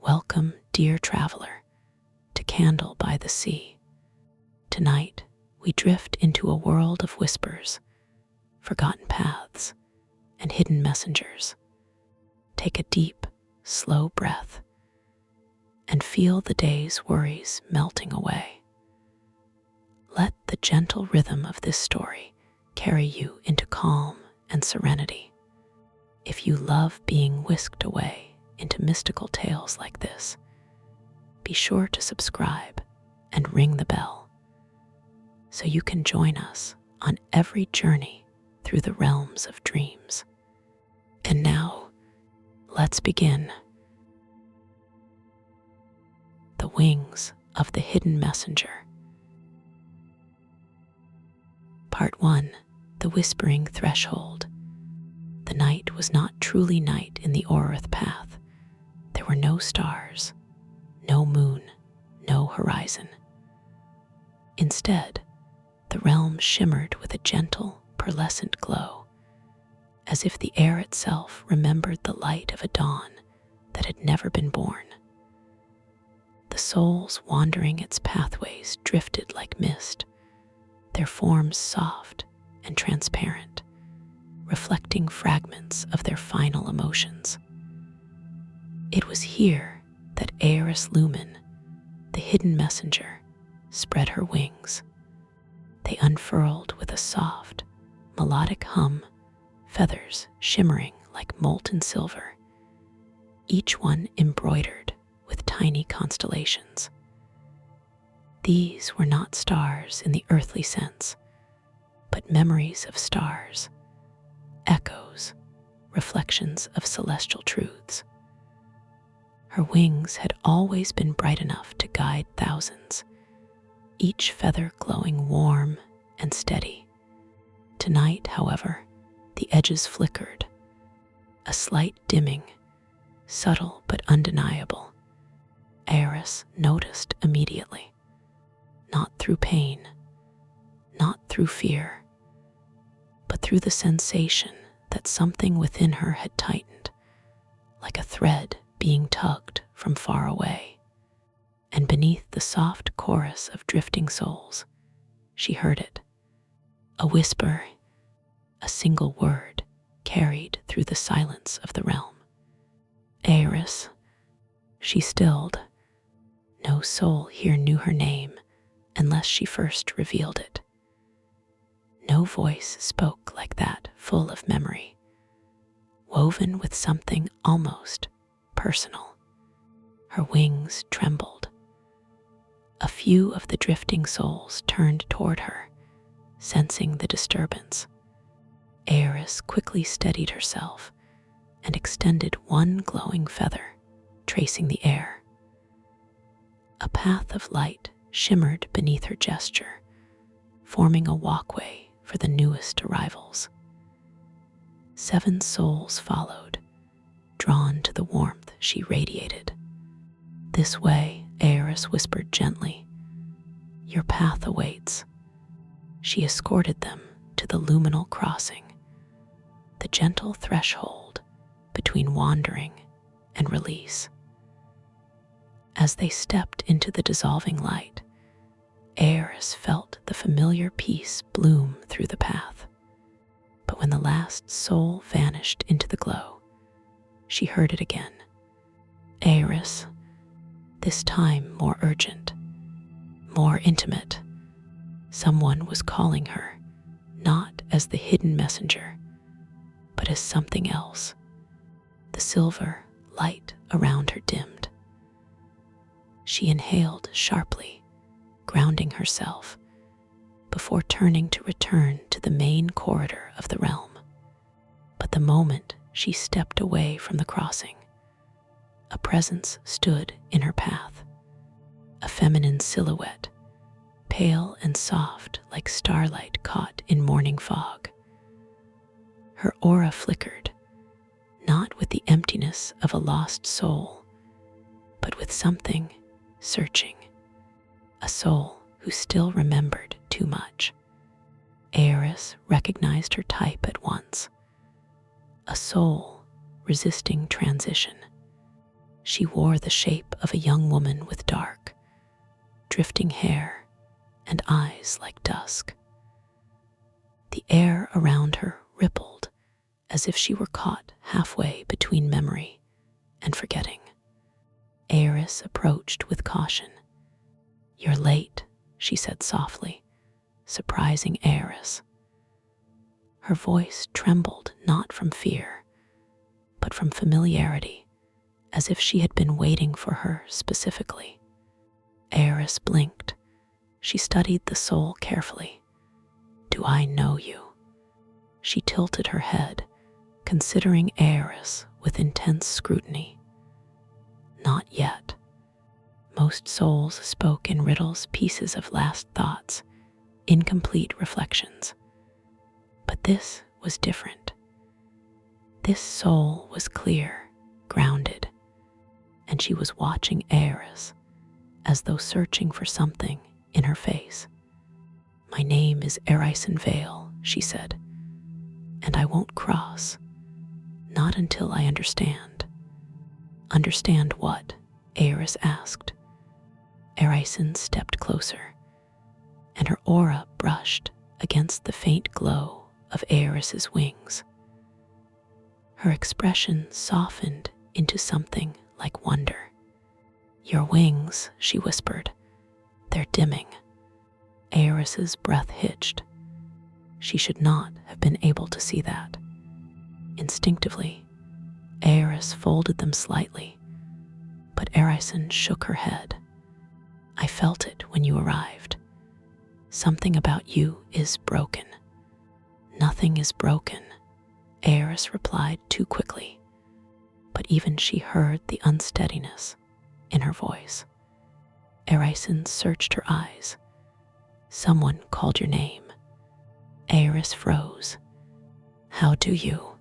Welcome, dear traveler, to Candle by the Sea. Tonight, we drift into a world of whispers, forgotten paths, and hidden messengers. Take a deep, slow breath and feel the day's worries melting away. Let the gentle rhythm of this story carry you into calm and serenity. If you love being whisked away into mystical tales like this, be sure to subscribe and ring the bell so you can join us on every journey through the realms of dreams. And now, let's begin. The Wings of the Hidden Messenger. Part 1. The Whispering Threshold. The night was not truly night in the Orith path. There were no stars, no moon, no horizon. Instead, the realm shimmered with a gentle, pearlescent glow, as if the air itself remembered the light of a dawn that had never been born. The souls wandering its pathways drifted like mist, their forms soft and transparent, reflecting fragments of their final emotions. It was here that Eris Lumen, the hidden messenger, spread her wings. They unfurled with a soft, melodic hum, feathers shimmering like molten silver, each one embroidered with tiny constellations. These were not stars in the earthly sense, but memories of stars, echoes, reflections of celestial truths. Her wings had always been bright enough to guide thousands, each feather glowing warm and steady. Tonight, however, the edges flickered, a slight dimming, subtle but undeniable. Eris noticed immediately, not through pain, not through fear, but through the sensation that something within her had tightened, like a thread being tugged from far away. And beneath the soft chorus of drifting souls, she heard it, a whisper, a single word carried through the silence of the realm. Eris, she stilled. No soul here knew her name unless she first revealed it. No voice spoke like that, full of memory, woven with something almost personal. Her wings trembled. A few of the drifting souls turned toward her, sensing the disturbance. Eris quickly steadied herself and extended one glowing feather, tracing the air. A path of light shimmered beneath her gesture, forming a walkway for the newest arrivals. 7 souls followed, drawn to the warmth she radiated. This way, Eris whispered gently. Your path awaits. She escorted them to the luminal crossing, the gentle threshold between wandering and release. As they stepped into the dissolving light, Eris felt the familiar peace bloom through the path. But when the last soul vanished into the glow, she heard it again. Eris, this time more urgent, more intimate. Someone was calling her, not as the hidden messenger, but as something else. The silver light around her dimmed. She inhaled sharply, grounding herself, before turning to return to the main corridor of the realm. But the moment she stepped away from the crossing, a presence stood in her path, a feminine silhouette, pale and soft like starlight caught in morning fog. Her aura flickered, not with the emptiness of a lost soul, but with something searching, a soul who still remembered too much. Eris recognized her type at once, a soul resisting transition. She wore the shape of a young woman with dark, drifting hair and eyes like dusk. The air around her rippled as if she were caught halfway between memory and forgetting. Eris approached with caution. "You're late," she said softly, surprising Eris. Her voice trembled not from fear, but from familiarity, as if she had been waiting for her specifically. Eris blinked. She studied the soul carefully. "Do I know you?" She tilted her head, considering Eris with intense scrutiny. "Not yet." Most souls spoke in riddles, pieces of last thoughts, incomplete reflections. But this was different. This soul was clear, grounded, and she was watching Eris as though searching for something in her face. "My name is Erison Vale," she said, "and I won't cross, not until I understand." "Understand what?" Eris asked. Erison stepped closer, and her aura brushed against the faint glow of Eris's wings. Her expression softened into something like wonder. "Your wings," she whispered. "They're dimming." Eris's breath hitched. She should not have been able to see that. Instinctively, Eris folded them slightly, but Erison shook her head. "I felt it when you arrived. Something about you is broken." "Nothing is broken," Eris replied too quickly, but even she heard the unsteadiness in her voice. Erison searched her eyes. "Someone called your name." Eris froze. "How do you?"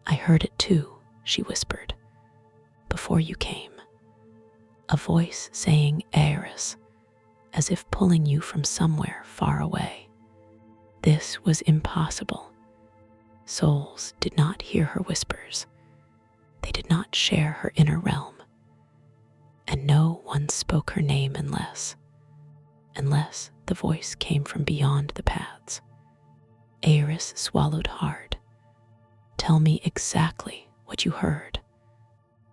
"I heard it too," she whispered, "before you came." A voice saying Eris, as if pulling you from somewhere far away. This was impossible. Souls did not hear her whispers. They did not share her inner realm. And no one spoke her name unless the voice came from beyond the paths. Eris swallowed hard. "Tell me exactly what you heard."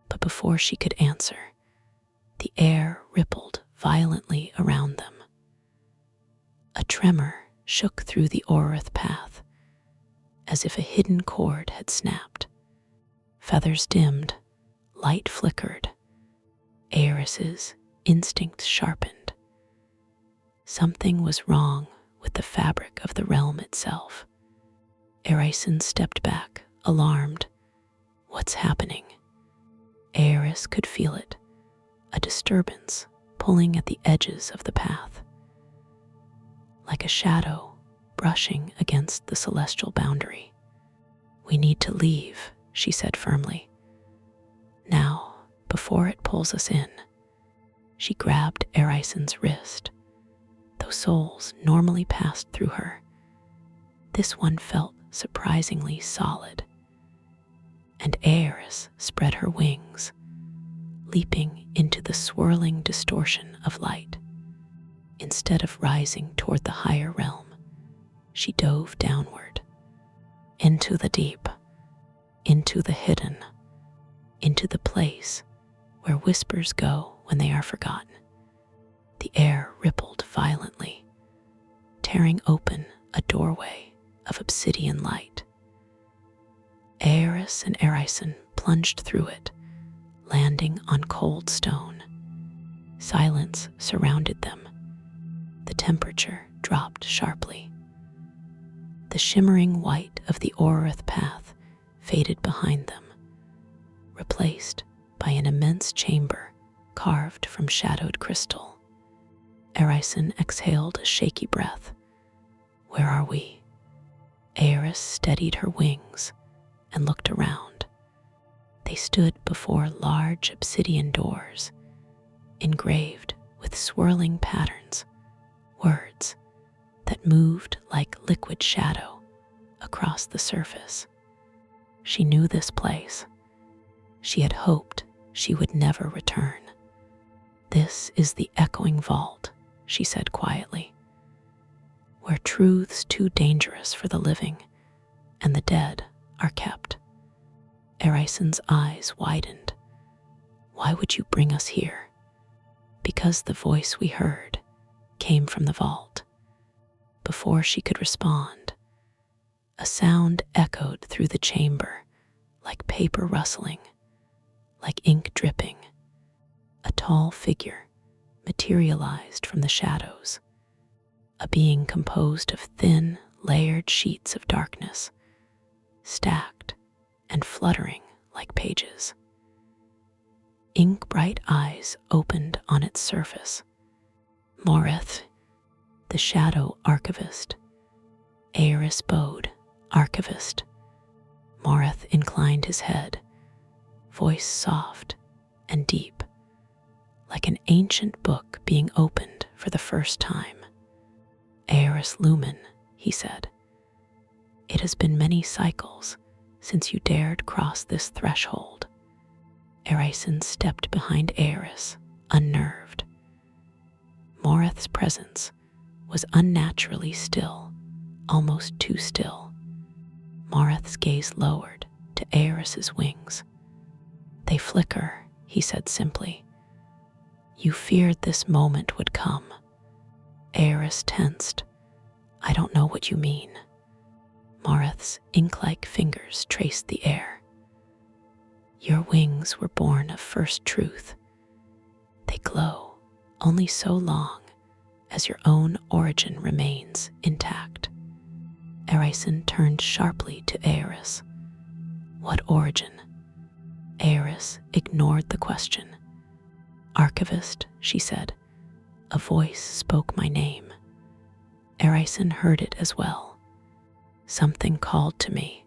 But before she could answer, the air rippled violently around them. A tremor shook through the Orith path, as if a hidden cord had snapped. Feathers dimmed, light flickered. Eris's instincts sharpened. Something was wrong with the fabric of the realm itself. Erison stepped back, alarmed. "What's happening?" Eris could feel it, a disturbance pulling at the edges of the path, like a shadow brushing against the celestial boundary. "We need to leave," she said firmly. "Now, before it pulls us in." She grabbed Erison's wrist. Though souls normally passed through her, this one felt surprisingly solid. And Eris spread her wings, leaping into the swirling distortion of light. Instead of rising toward the higher realm, she dove downward, into the deep, into the hidden, into the place where whispers go when they are forgotten. The air rippled violently, tearing open a doorway of obsidian light. Eris and Erison plunged through it, landing on cold stone. Silence surrounded them. The temperature dropped sharply. The shimmering white of the Orith path faded behind them, replaced by an immense chamber carved from shadowed crystal. Erison exhaled a shaky breath. "Where are we?" Eris steadied her wings and looked around. They stood before large obsidian doors, engraved with swirling patterns, words that moved like liquid shadow across the surface. She knew this place. She had hoped she would never return. "This is the echoing vault," she said quietly, "where truths too dangerous for the living and the dead are kept." Eraison's eyes widened. "Why would you bring us here?" "Because the voice we heard came from the vault." Before she could respond, a sound echoed through the chamber, like paper rustling, like ink dripping. A tall figure materialized from the shadows, a being composed of thin, layered sheets of darkness, stacked and fluttering like pages. Ink-bright eyes opened on its surface. Moreth, the shadow archivist. Eris Bode, archivist. Moreth inclined his head, voice soft and deep, like an ancient book being opened for the first time. "Eris Lumen," he said, "it has been many cycles since you dared cross this threshold." Eraison stepped behind Eris, unnerved. Moreth's presence was unnaturally still, almost too still. Moreth's gaze lowered to Eris's wings. "They flicker," he said simply. "You feared this moment would come." Eris tensed. "I don't know what you mean." Moreth's ink-like fingers traced the air. "Your wings were born of first truth. They glow only so long as your own origin remains intact." Eraison turned sharply to Eris. "What origin?" Eris ignored the question. "Archivist," she said. A voice spoke my name. Eraison heard it as well. Something called to me.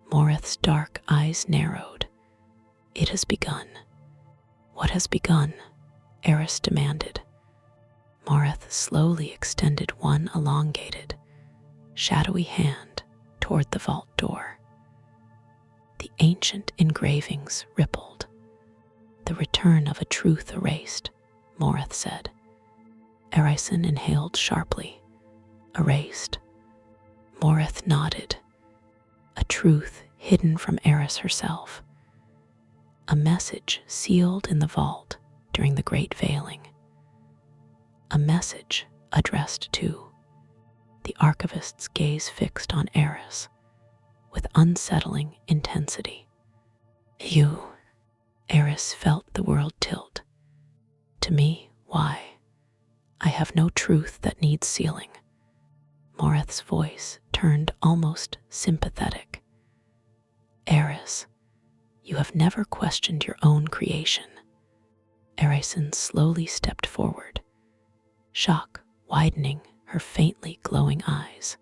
Moreth's dark eyes narrowed. "It has begun." "What has begun?" Eris demanded. Moreth slowly extended one elongated, shadowy hand toward the vault door. The ancient engravings rippled. "The return of a truth erased," Moreth said. Eraison inhaled sharply. "Erased?" Moreth nodded. "A truth hidden from Eris herself. A message sealed in the vault during the Great Veiling. A message addressed to..." The archivist's gaze fixed on Eris with unsettling intensity. "You..." Eris felt the world tilt. "To me, why? I have no truth that needs sealing." Moreth's voice turned almost sympathetic. "Eris, you have never questioned your own creation." Eraison slowly stepped forward, shock widening her faintly glowing eyes.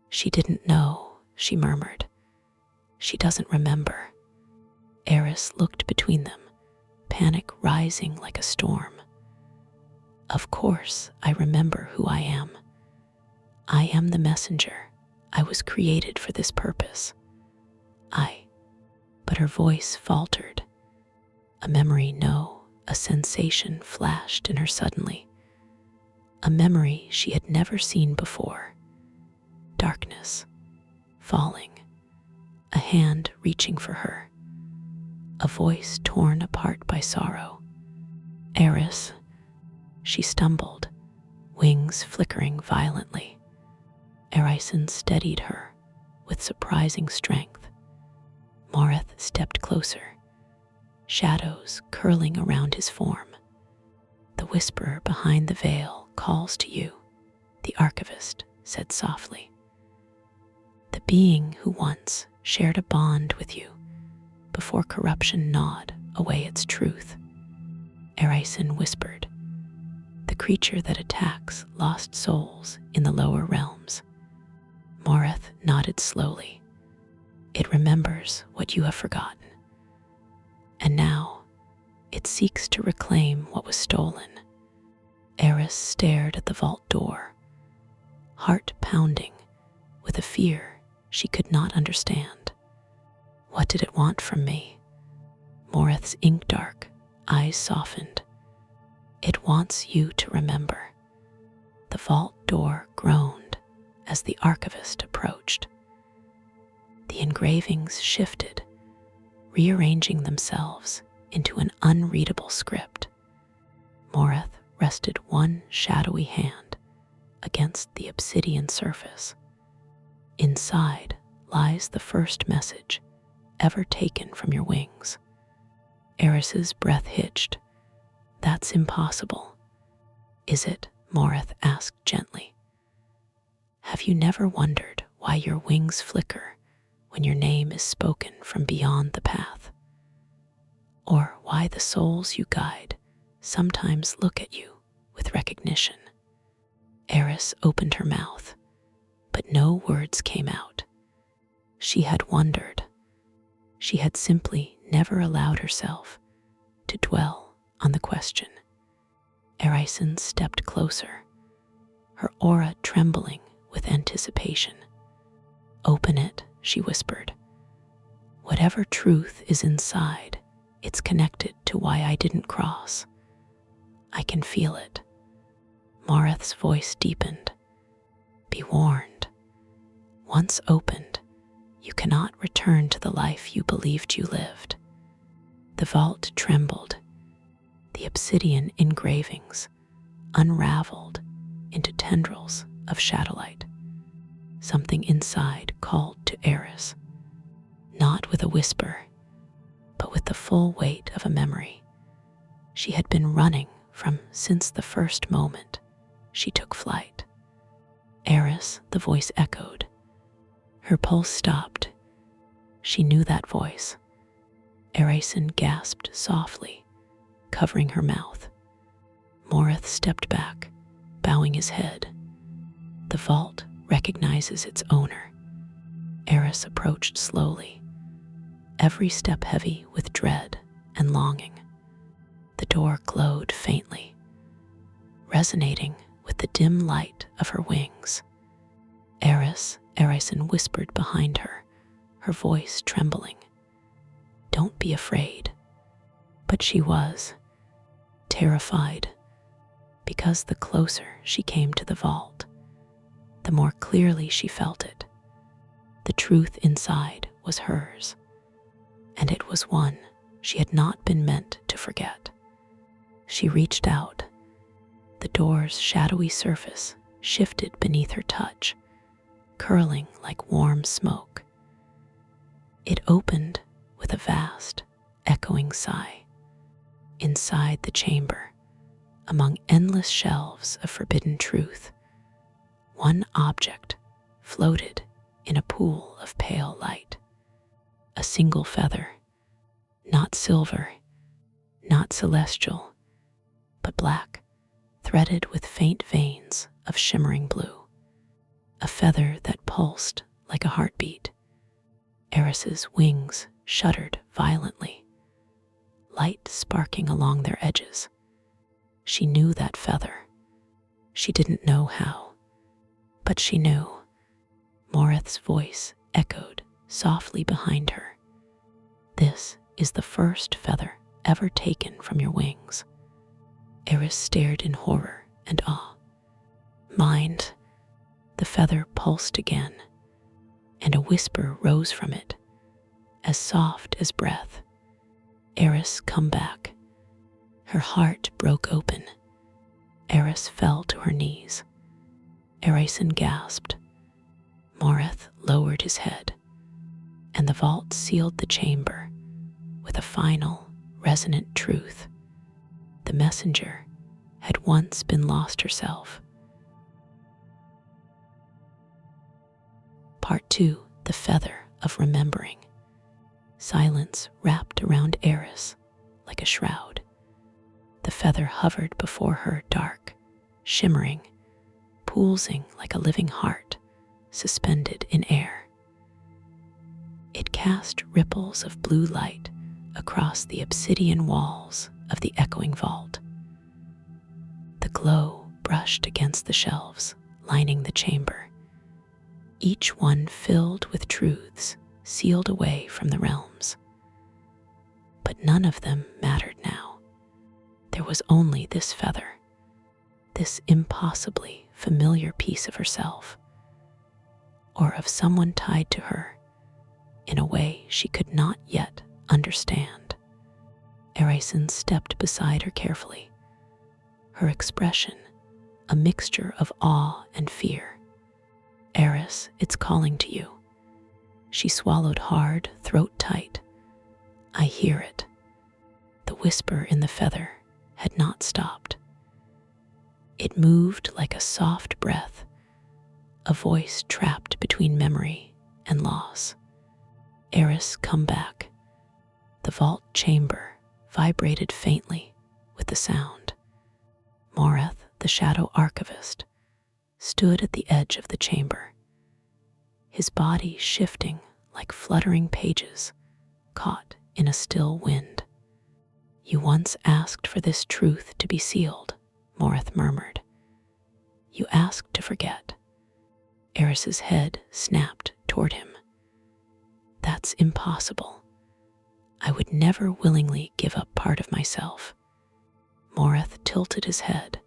"She didn't know," she murmured. "She doesn't remember." Eris looked between them, panic rising like a storm. "Of course I remember who I am. I am the messenger. I was created for this purpose. But her voice faltered. A memory, no, a sensation flashed in her suddenly. A memory she had never seen before. Darkness, falling, a hand reaching for her, a voice torn apart by sorrow. "Eris," she stumbled, wings flickering violently. Eraison steadied her with surprising strength. Moreth stepped closer, shadows curling around his form. "The whisperer behind the veil calls to you," the archivist said softly. "The being who once shared a bond with you before corruption gnawed away its truth." Eraison whispered. "The creature that attacks lost souls in the lower realms." Moreth nodded slowly. "It remembers what you have forgotten. And now it seeks to reclaim what was stolen." Eris stared at the vault door, heart pounding with a fear she could not understand. "What did it want from me?" Moreth's ink-dark eyes softened. It wants you to remember. The vault door groaned as the archivist approached. The engravings shifted, rearranging themselves into an unreadable script. Moreth rested one shadowy hand against the obsidian surface. Inside lies the first message ever taken from your wings. Eris's breath hitched. That's impossible. Is it? Moreth asked gently. Have you never wondered why your wings flicker when your name is spoken from beyond the path? Or why the souls you guide sometimes look at you with recognition? Eris opened her mouth, but no words came out. She had wondered. She had simply never allowed herself to dwell on the question. Erison stepped closer, her aura trembling with anticipation. Open it, she whispered. Whatever truth is inside, it's connected to why I didn't cross. I can feel it. Moreth's voice deepened. Be warned. Once opened, you cannot return to the life you believed you lived. The vault trembled. The obsidian engravings unraveled into tendrils of shadowlight. Something inside called to Eris, not with a whisper, but with the full weight of a memory she had been running from since the first moment she took flight. Eris, the voice echoed. Her pulse stopped. She knew that voice. Erison gasped softly, covering her mouth. Moreth stepped back, bowing his head. The vault recognizes its owner. Eris approached slowly, every step heavy with dread and longing. The door glowed faintly, resonating with the dim light of her wings. Eris, Erison whispered behind her, her voice trembling. Don't be afraid. But she was terrified, because the closer she came to the vault, the more clearly she felt it. The truth inside was hers, and it was one she had not been meant to forget. She reached out. The door's shadowy surface shifted beneath her touch, curling like warm smoke. It opened with a vast, echoing sigh. Inside the chamber, among endless shelves of forbidden truth, one object floated in a pool of pale light. A single feather, not silver, not celestial, but black, threaded with faint veins of shimmering blue. A feather that pulsed like a heartbeat. Eris's wings shuddered violently, light sparking along their edges. She knew that feather. She didn't know how, but she knew. Moreth's voice echoed softly behind her. This is the first feather ever taken from your wings. Eris stared in horror and awe. Mind. The feather pulsed again, and a whisper rose from it, as soft as breath. Eris, come back. Her heart broke open. Eris fell to her knees. Erison gasped. Moreth lowered his head, and the vault sealed the chamber with a final, resonant truth. The messenger had once been lost herself. Part 2, the feather of remembering. Silence wrapped around Eris like a shroud. The feather hovered before her, dark, shimmering, pulsing like a living heart suspended in air. It cast ripples of blue light across the obsidian walls of the echoing vault. The glow brushed against the shelves lining the chamber, each one filled with truths sealed away from the realms. But But none of them mattered now. There was only this feather, this impossibly familiar piece of herself, or of someone tied to her in a way she could not yet understand. Erison stepped beside her carefully, her expression a mixture of awe and fear. Eris, it's calling to you. She swallowed hard, throat tight. I hear it. The whisper in the feather had not stopped. It moved like a soft breath, a voice trapped between memory and loss. Eris, come back. The vault chamber vibrated faintly with the sound. Moreth, the shadow archivist, stood at the edge of the chamber, his body shifting like fluttering pages caught in a still wind. You once asked for this truth to be sealed, Moreth murmured. You asked to forget. Eris's head snapped toward him. That's impossible. I would never willingly give up part of myself. Moreth tilted his head,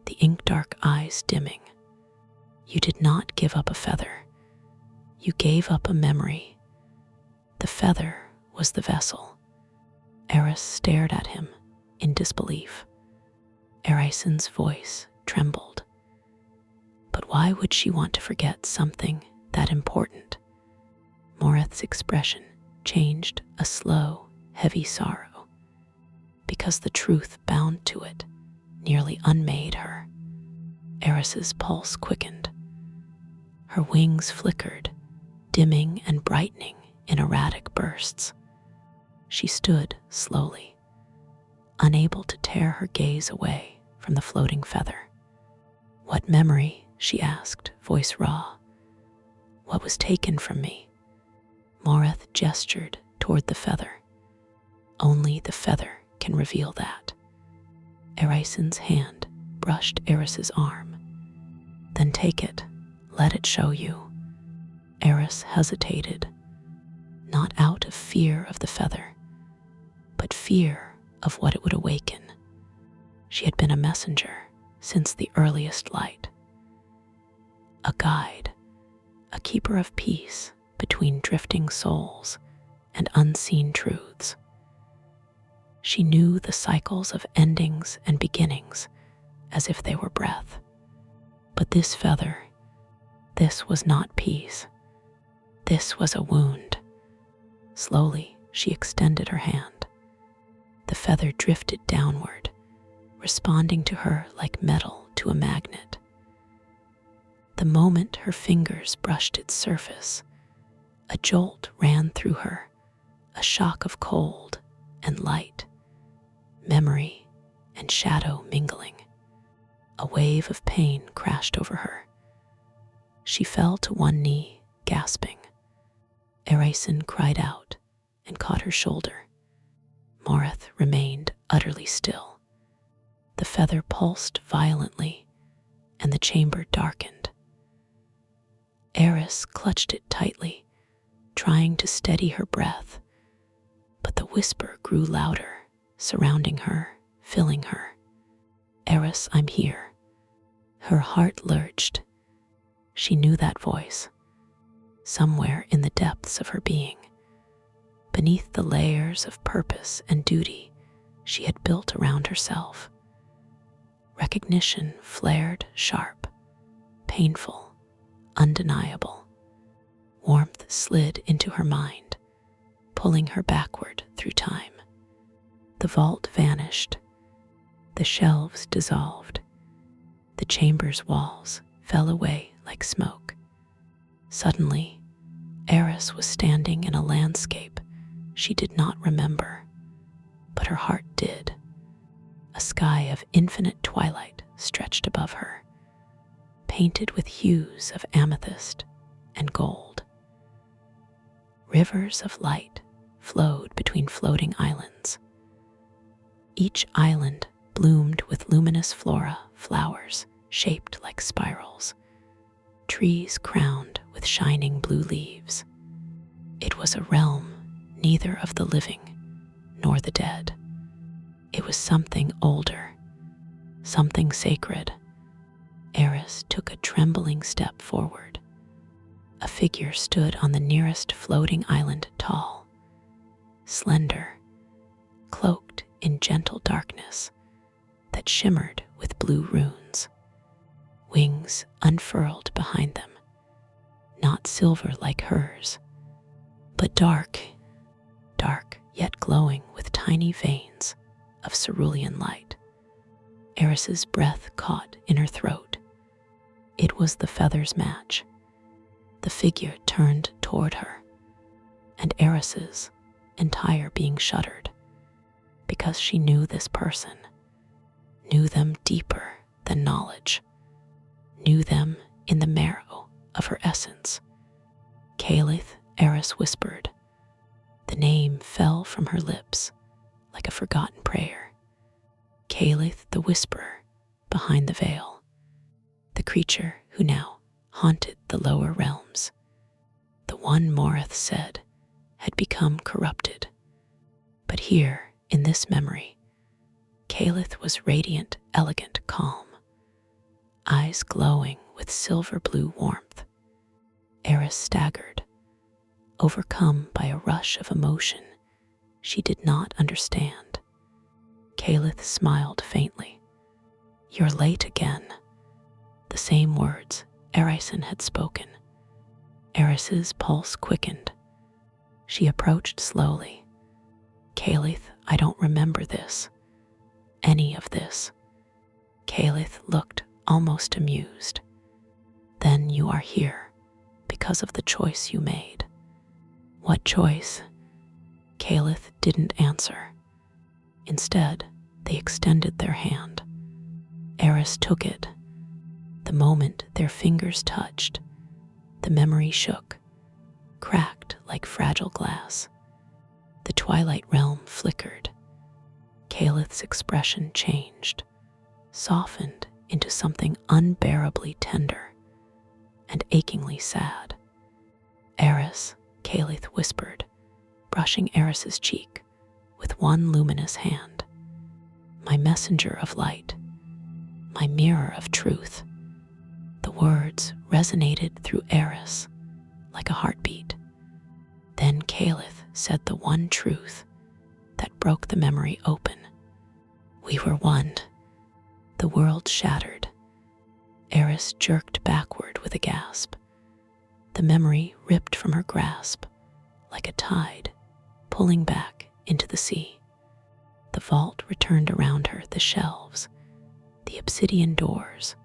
the ink-dark eyes dimming. You did not give up a feather. You gave up a memory. The feather was the vessel. Eris stared at him in disbelief. Erison's voice trembled. But why would she want to forget something that important? Moreth's expression changed a slow, heavy sorrow, because the truth bound to it nearly unmade her. Eris's pulse quickened. Her wings flickered, dimming and brightening in erratic bursts. She stood slowly, unable to tear her gaze away from the floating feather. What memory? She asked, voice raw. What was taken from me? Moreth gestured toward the feather. Only the feather can reveal that. Erison's hand brushed Eris's arm. Then take it, let it show you. Eris hesitated, not out of fear of the feather, but fear of what it would awaken. She had been a messenger since the earliest light, a guide, a keeper of peace between drifting souls and unseen truths. She knew the cycles of endings and beginnings as if they were breath. But this feather, this was not peace. This was a wound. Slowly, she extended her hand. The feather drifted downward, responding to her like metal to a magnet. The moment her fingers brushed its surface, a jolt ran through her, a shock of cold and light, memory and shadow mingling. A wave of pain crashed over her. She fell to one knee, gasping. Erison cried out and caught her shoulder. Moreth remained utterly still. The feather pulsed violently, and the chamber darkened. Eris clutched it tightly, trying to steady her breath, but the whisper grew louder, surrounding her, filling her. Eris, I'm here. Her heart lurched. She knew that voice, somewhere in the depths of her being, beneath the layers of purpose and duty she had built around herself. Recognition flared sharp, painful, undeniable. Warmth slid into her mind, pulling her backward through time. The vault vanished. The shelves dissolved. The chamber's walls fell away like smoke. Suddenly, Eris was standing in a landscape she did not remember, but her heart did. A sky of infinite twilight stretched above her, painted with hues of amethyst and gold. Rivers of light flowed between floating islands. Each island bloomed with luminous flowers shaped like spirals, trees crowned with shining blue leaves. It was a realm neither of the living nor the dead. It was something older, something sacred. Eris took a trembling step forward. A figure stood on the nearest floating island, tall, slender, cloaked in gentle darkness that shimmered with blue runes. Wings unfurled behind them, not silver like hers, but dark, yet glowing with tiny veins of cerulean light. Eris's breath caught in her throat. It was the feather's match. The figure turned toward her, and Eris's entire being shuddered, because she knew this person, knew them deeper than knowledge, knew them in the marrow of her essence. Caliph, Eris whispered. The name fell from her lips like a forgotten prayer. Caliph, the whisperer behind the veil, the creature who now haunted the lower realms, the one Morith said had become corrupted. But here, in this memory, Caliph was radiant, elegant, calm, eyes glowing with silver blue warmth. Eris staggered, overcome by a rush of emotion she did not understand. Caliph smiled faintly. You're late again. The same words Erison had spoken. Eris's pulse quickened. She approached slowly. Caliph, I don't remember this. Any of this. Caliph looked almost amused. Then you are here because of the choice you made. What choice? Caliph didn't answer. Instead, they extended their hand. Eris took it. The moment their fingers touched, the memory shook, cracked like fragile glass. The twilight realm flickered. Caliph's expression changed, softened into something unbearably tender and achingly sad. Eris, Caliph whispered, brushing Eris's cheek with one luminous hand. My messenger of light, my mirror of truth. The words resonated through Eris like a heartbeat. Then Caliph said the one truth that broke the memory open. We were one. The world shattered. Eris jerked backward with a gasp. The memory ripped from her grasp like a tide, pulling back into the sea. The vault returned around her, the shelves, the obsidian doors,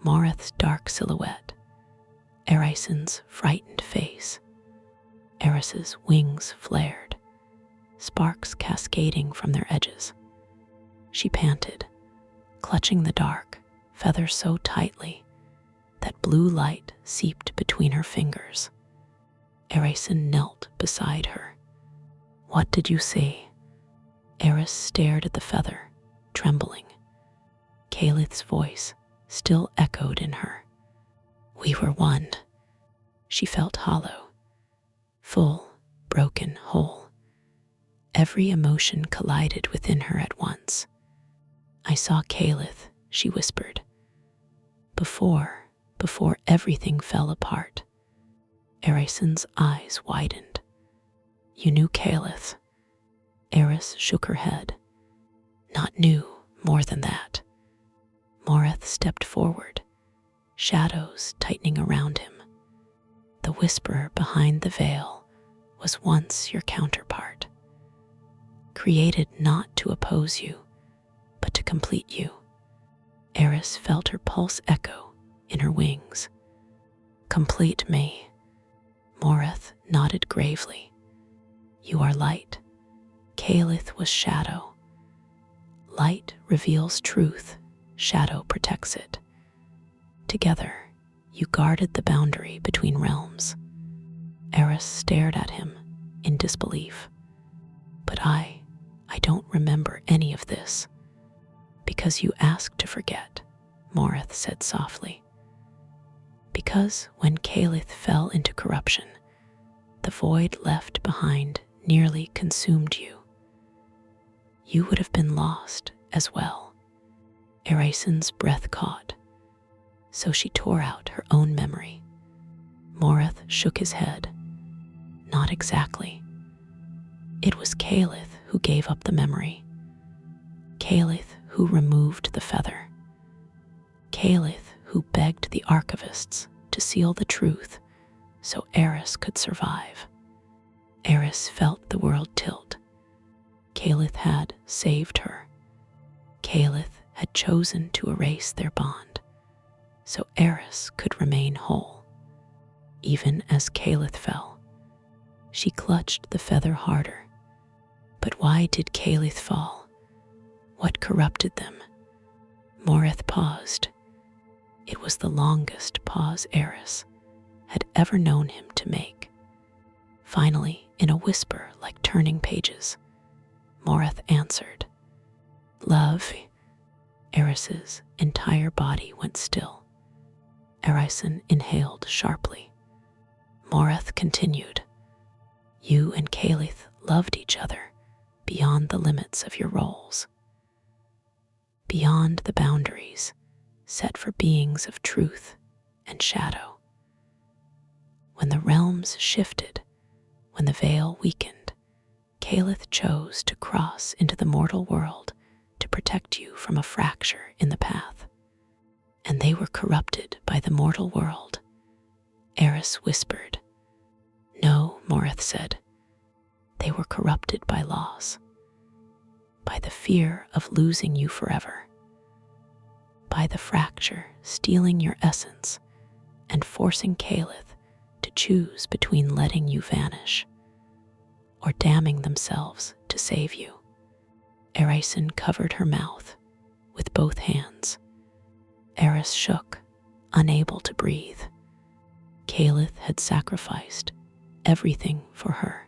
Morith's dark silhouette, Erison's frightened face. Eris's wings flared, sparks cascading from their edges. She panted, clutching the dark, feathers so tightly that blue light seeped between her fingers. Erison knelt beside her. What did you see? Eris stared at the feather, trembling. Caliph's voice still echoed in her. We were one. She felt hollow, full, broken, whole. Every emotion collided within her at once. I saw Caliph, she whispered. Before everything fell apart. Erison's eyes widened. You knew Caliph. Eris shook her head. Not knew, more than that. Morith stepped forward, shadows tightening around him. The whisperer behind the veil was once your counterpart, created not to oppose you, but to complete you. Eris felt her pulse echo in her wings. Complete me. Morith nodded gravely. You are light. Caliph was shadow. Light reveals truth, shadow protects it. Together, you guarded the boundary between realms. Eris stared at him in disbelief. But I don't remember any of this. Because you asked to forget, Morith said softly. Because when Caliph fell into corruption, the void left behind nearly consumed you. you would have been lost as well. Erasin's breath caught, so she tore out her own memory. Morath shook his head. Not exactly. It was Caliph who gave up the memory. Caliph who removed the feather. Caliph who begged the archivists to seal the truth so Eris could survive. Eris felt the world tilt. Caliph had saved her. Caliph had chosen to erase their bond so Eris could remain whole. Even as Caliph fell, she clutched the feather harder. But why did Caliph fall? What corrupted them? Morath paused. It was the longest pause Eris had ever known him to make. Finally, in a whisper like turning pages, Morath answered. Love. Eris's entire body went still. Erasin inhaled sharply. Morath continued. You and Caliph loved each other beyond the limits of your roles, beyond the boundaries set for beings of truth and shadow. When the realms shifted, when the veil weakened, Caliph chose to cross into the mortal world to protect you from a fracture in the path. And they were corrupted by the mortal world. Eris whispered. No, Morath said. They were corrupted by loss, by the fear of losing you forever, by the fracture stealing your essence and forcing Caliph to choose between letting you vanish or damning themselves to save you. Erasin covered her mouth with both hands. Eris shook, unable to breathe. Caliph had sacrificed everything for her.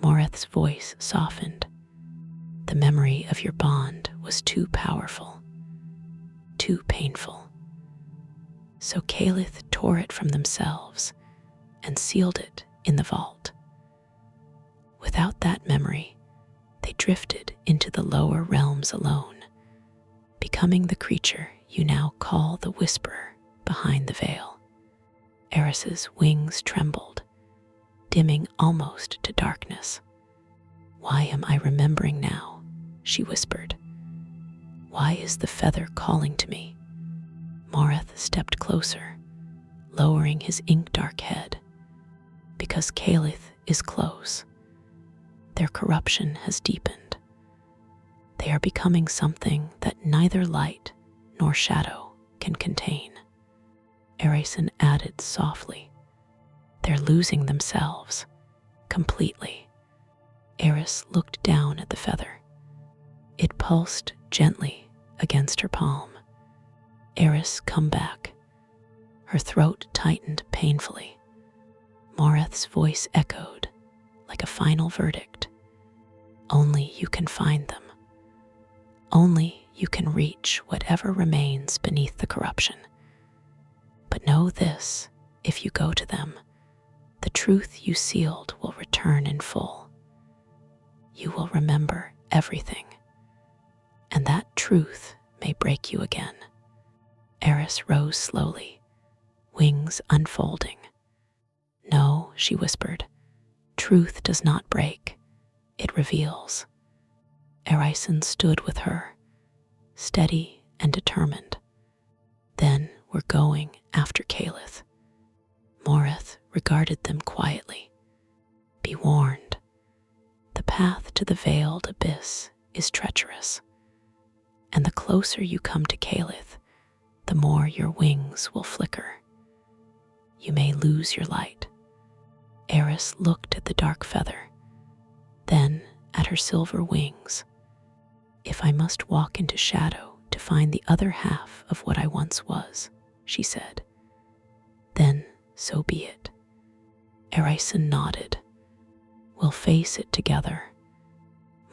Morath's voice softened. The memory of your bond was too powerful, too painful. So Caliph tore it from themselves and sealed it in the vault. Without that memory, they drifted into the lower realms alone, becoming the creature you now call the Whisperer behind the veil. Eris's wings trembled, dimming almost to darkness. Why am I remembering now? She whispered. Why is the feather calling to me? Morath stepped closer, lowering his ink-dark head. Because Caliph is close. Their corruption has deepened. They are becoming something that neither light nor shadow can contain. Erasin added softly. They're losing themselves, completely. Eris looked down at the feather. It pulsed gently against her palm. Eris, come back. Her throat tightened painfully. Morath's voice echoed like a final verdict. Only you can find them. Only you can reach whatever remains beneath the corruption. But know this, if you go to them, the truth you sealed will return in full. You will remember everything, and that truth may break you again. Eris rose slowly, wings unfolding. No, she whispered, truth does not break, it reveals. Erasin stood with her, steady and determined. Then we're going after Caliph. Morath regarded them quietly. Be warned, the path to the veiled abyss is treacherous, and the closer you come to Caliph, the more your wings will flicker. You may lose your light. Eris looked at the dark feather, then at her silver wings. If I must walk into shadow to find the other half of what I once was, she said, then so be it. Erasin nodded. We'll face it together.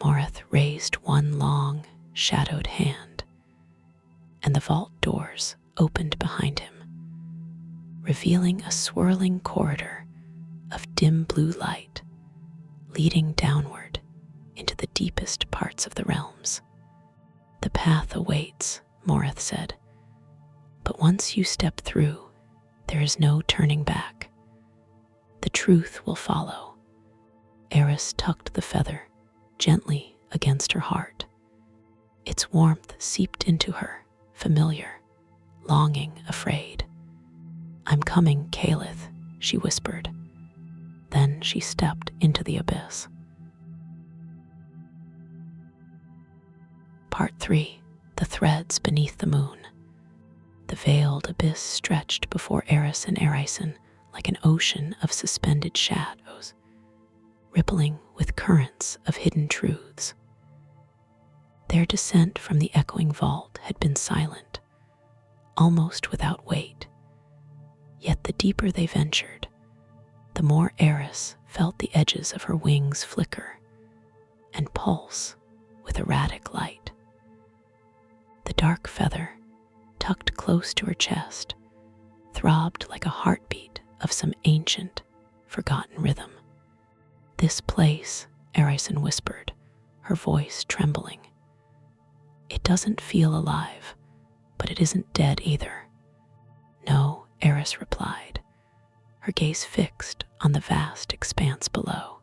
Morath raised one long, shadowed hand, and the vault doors opened behind him, revealing a swirling corridor of dim blue light leading downward into the deepest parts of the realms. The path awaits, Morith said, but once you step through, there is no turning back. The truth will follow. Eris tucked the feather gently against her heart. Its warmth seeped into her, familiar, longing, afraid. I'm coming, Caliph, she whispered. Then she stepped into the abyss. Part 3. The Threads Beneath the Moon. The veiled abyss stretched before Eris and Eraisen like an ocean of suspended shadows, rippling with currents of hidden truths. Their descent from the echoing vault had been silent, almost without weight. Yet the deeper they ventured, the more Eris felt the edges of her wings flicker and pulse with erratic light. The dark feather, tucked close to her chest, throbbed like a heartbeat of some ancient, forgotten rhythm. This place, Eraisen whispered, her voice trembling. It doesn't feel alive, but it isn't dead either. No, Eris replied, her gaze fixed on the vast expanse below.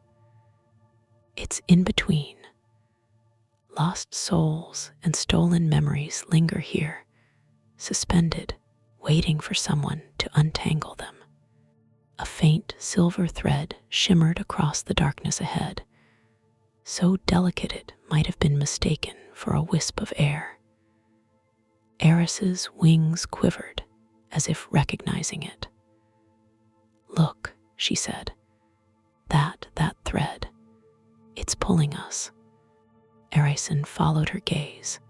It's in between. Lost souls and stolen memories linger here, suspended, waiting for someone to untangle them. A faint silver thread shimmered across the darkness ahead, so delicate it might have been mistaken for a wisp of air. Eris's wings quivered, as if recognizing it. Look, she said, that thread. It's pulling us. Eraisen followed her gaze,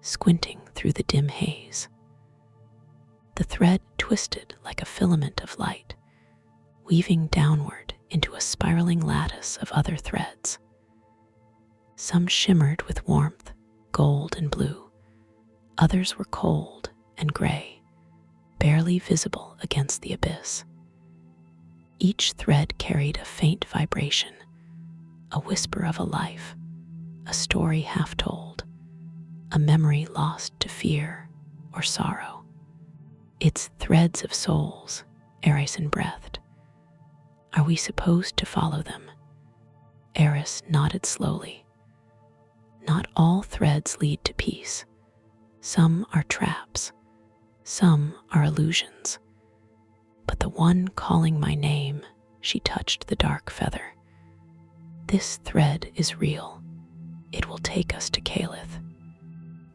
squinting through the dim haze. The thread twisted like a filament of light, weaving downward into a spiraling lattice of other threads. Some shimmered with warmth, gold and blue. Others were cold and gray, barely visible against the abyss. Each thread carried a faint vibration, a whisper of a life, a story half told, a memory lost to fear or sorrow. It's threads of souls, Eraisen breathed. Are we supposed to follow them? Eris nodded slowly. Not all threads lead to peace. Some are traps. Some are illusions. But the one calling my name, she touched the dark feather. This thread is real. It will take us to Caliph.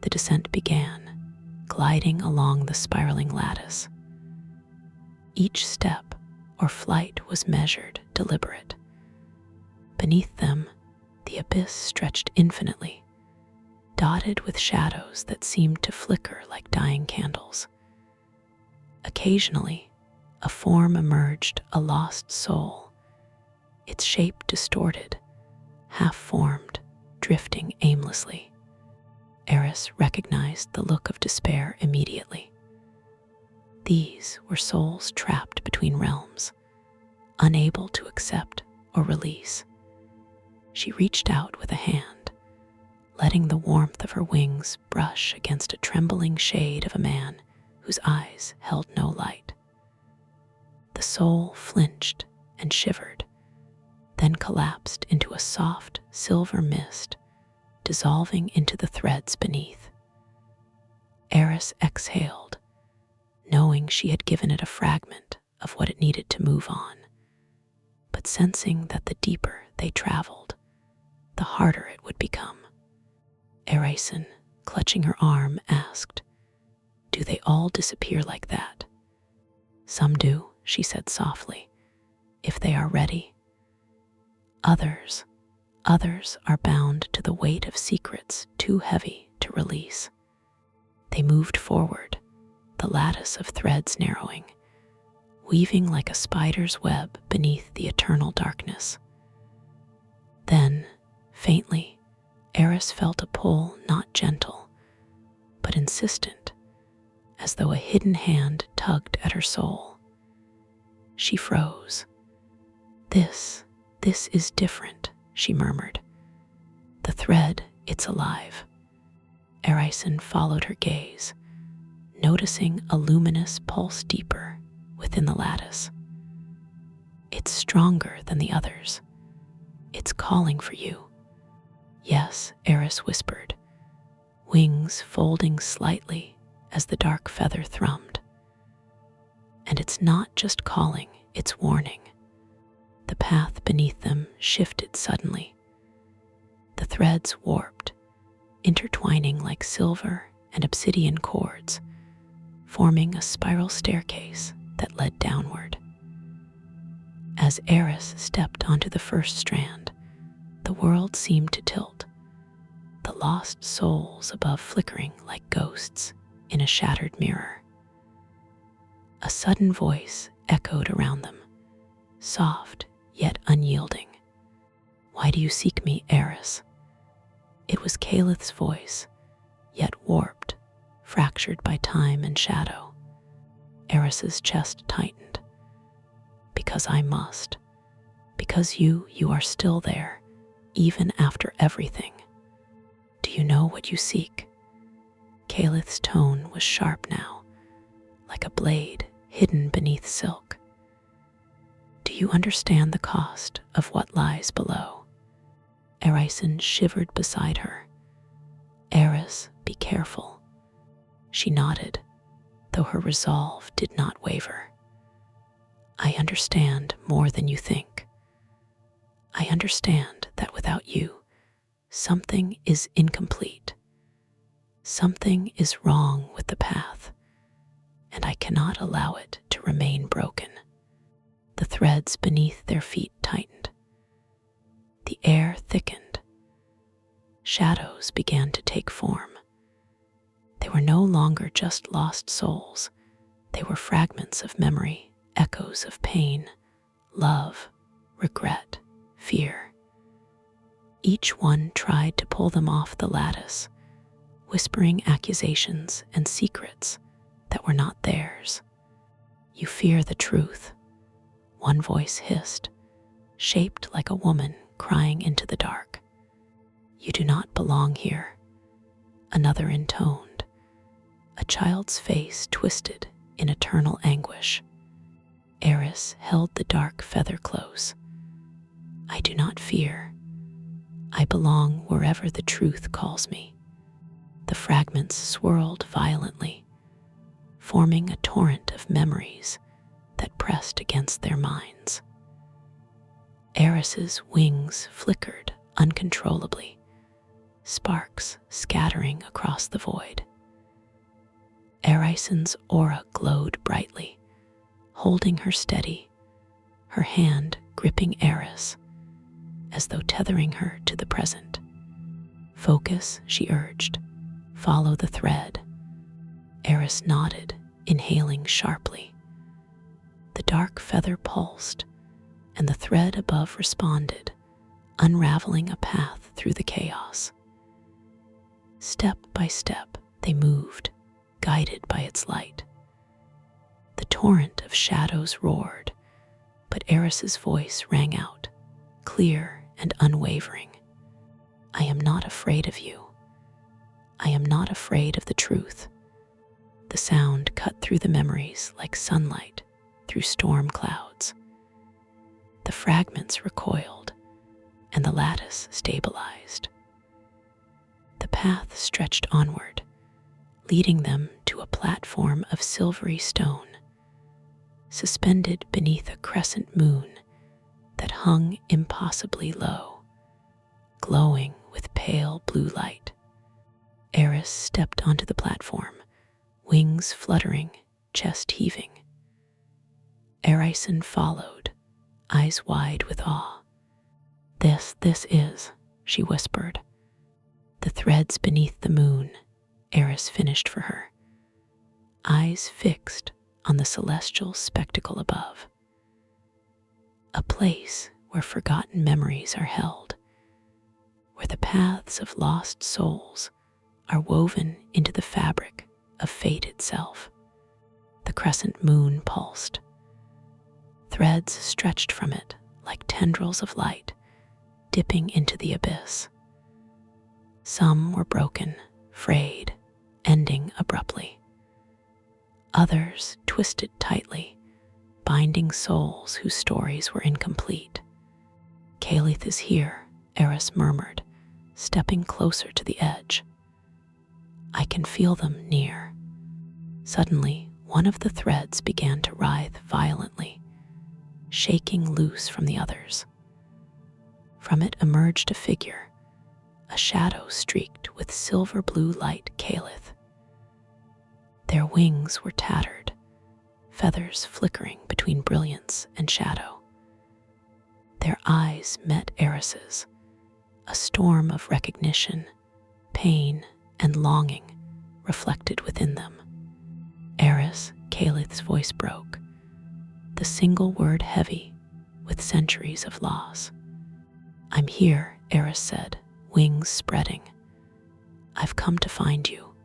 The descent began, gliding along the spiraling lattice. Each step or flight was measured, deliberate. Beneath them, the abyss stretched infinitely, dotted with shadows that seemed to flicker like dying candles. Occasionally, a form emerged, a lost soul, its shape distorted, half-formed, drifting aimlessly. Eris recognized the look of despair immediately. These were souls trapped between realms, unable to accept or release. She reached out with a hand, letting the warmth of her wings brush against a trembling shade of a man whose eyes held no light. The soul flinched and shivered, then collapsed into a soft silver mist, dissolving into the threads beneath. Eris exhaled, knowing she had given it a fragment of what it needed to move on, but sensing that the deeper they traveled, the harder it would become. Eraisen, clutching her arm, asked, "Do they all disappear like that?" "Some do," she said softly, "if they are ready. Others are bound to the weight of secrets too heavy to release." They moved forward, the lattice of threads narrowing, weaving like a spider's web beneath the eternal darkness. Then, faintly, Eris felt a pull not gentle, but insistent, as though a hidden hand tugged at her soul. She froze. This is different," she murmured. "The thread, it's alive. Erison followed her gaze, noticing a luminous pulse deeper within the lattice. It's stronger than the others. It's calling for you. Yes, Eris whispered, wings folding slightly as the dark feather thrummed. And it's not just calling, it's warning. The path beneath them shifted suddenly. The threads warped, intertwining like silver and obsidian cords, forming a spiral staircase that led downward. As Eris stepped onto the first strand, the world seemed to tilt, the lost souls above flickering like ghosts in a shattered mirror. A sudden voice echoed around them, soft yet unyielding. "Why do you seek me, Eris?" It was Calith's voice, yet warped, fractured by time and shadow. Eris's chest tightened. "Because I must. Because you are still there, even after everything. Do you know what you seek?" Calith's tone was sharp now, like a blade hidden beneath silk. "Do you understand the cost of what lies below?" Erison shivered beside her. "Eris, be careful." She nodded, though her resolve did not waver. "I understand more than you think. I understand that without you, something is incomplete. Something is wrong with the path, and I cannot allow it to remain broken." The threads beneath their feet tightened. The air thickened. Shadows began to take form. They were no longer just lost souls. They were fragments of memory, echoes of pain, love, regret, fear. Each one tried to pull them off the lattice, whispering accusations and secrets that were not theirs. "You fear the truth," one voice hissed, shaped like a woman crying into the dark. "You do not belong here," another intoned, a child's face twisted in eternal anguish. Eris held the dark feather close. "I do not fear. I belong wherever the truth calls me." The fragments swirled violently, forming a torrent of memories that pressed against their minds. Eris's wings flickered uncontrollably, sparks scattering across the void. Erison's aura glowed brightly, holding her steady, her hand gripping Eris, as though tethering her to the present. "Focus," she urged. "Follow the thread." Eris nodded, inhaling sharply. The dark feather pulsed, and the thread above responded, unraveling a path through the chaos. Step by step, they moved, guided by its light. The torrent of shadows roared, but Eris's voice rang out, clear and unwavering. "I am not afraid of you. I am not afraid of the truth." The sound cut through the memories like sunlight through storm clouds. The fragments recoiled, and the lattice stabilized. The path stretched onward, leading them to a platform of silvery stone, suspended beneath a crescent moon that hung impossibly low, glowing with pale blue light. Eris stepped onto the platform, wings fluttering, chest heaving. Erison followed, eyes wide with awe. This is," she whispered. "The threads beneath the moon," Eris finished for her, eyes fixed on the celestial spectacle above. "A place where forgotten memories are held, where the paths of lost souls are woven into the fabric of fate itself." The crescent moon pulsed. Threads stretched from it like tendrils of light, dipping into the abyss. Some were broken, frayed, ending abruptly. Others twisted tightly, binding souls whose stories were incomplete. "Caliph is here," Eris murmured, stepping closer to the edge. "I can feel them near." Suddenly, one of the threads began to writhe violently, shaking loose from the others. From it emerged a figure, a shadow streaked with silver blue light Caliph. Their wings were tattered, feathers flickering between brilliance and shadow. Their eyes met Eris's, a storm of recognition, pain, and longing reflected within them. "Eris," Caliph's voice broke, the single word heavy with centuries of loss. "I'm here," Eris said, wings spreading. "I've come to find you."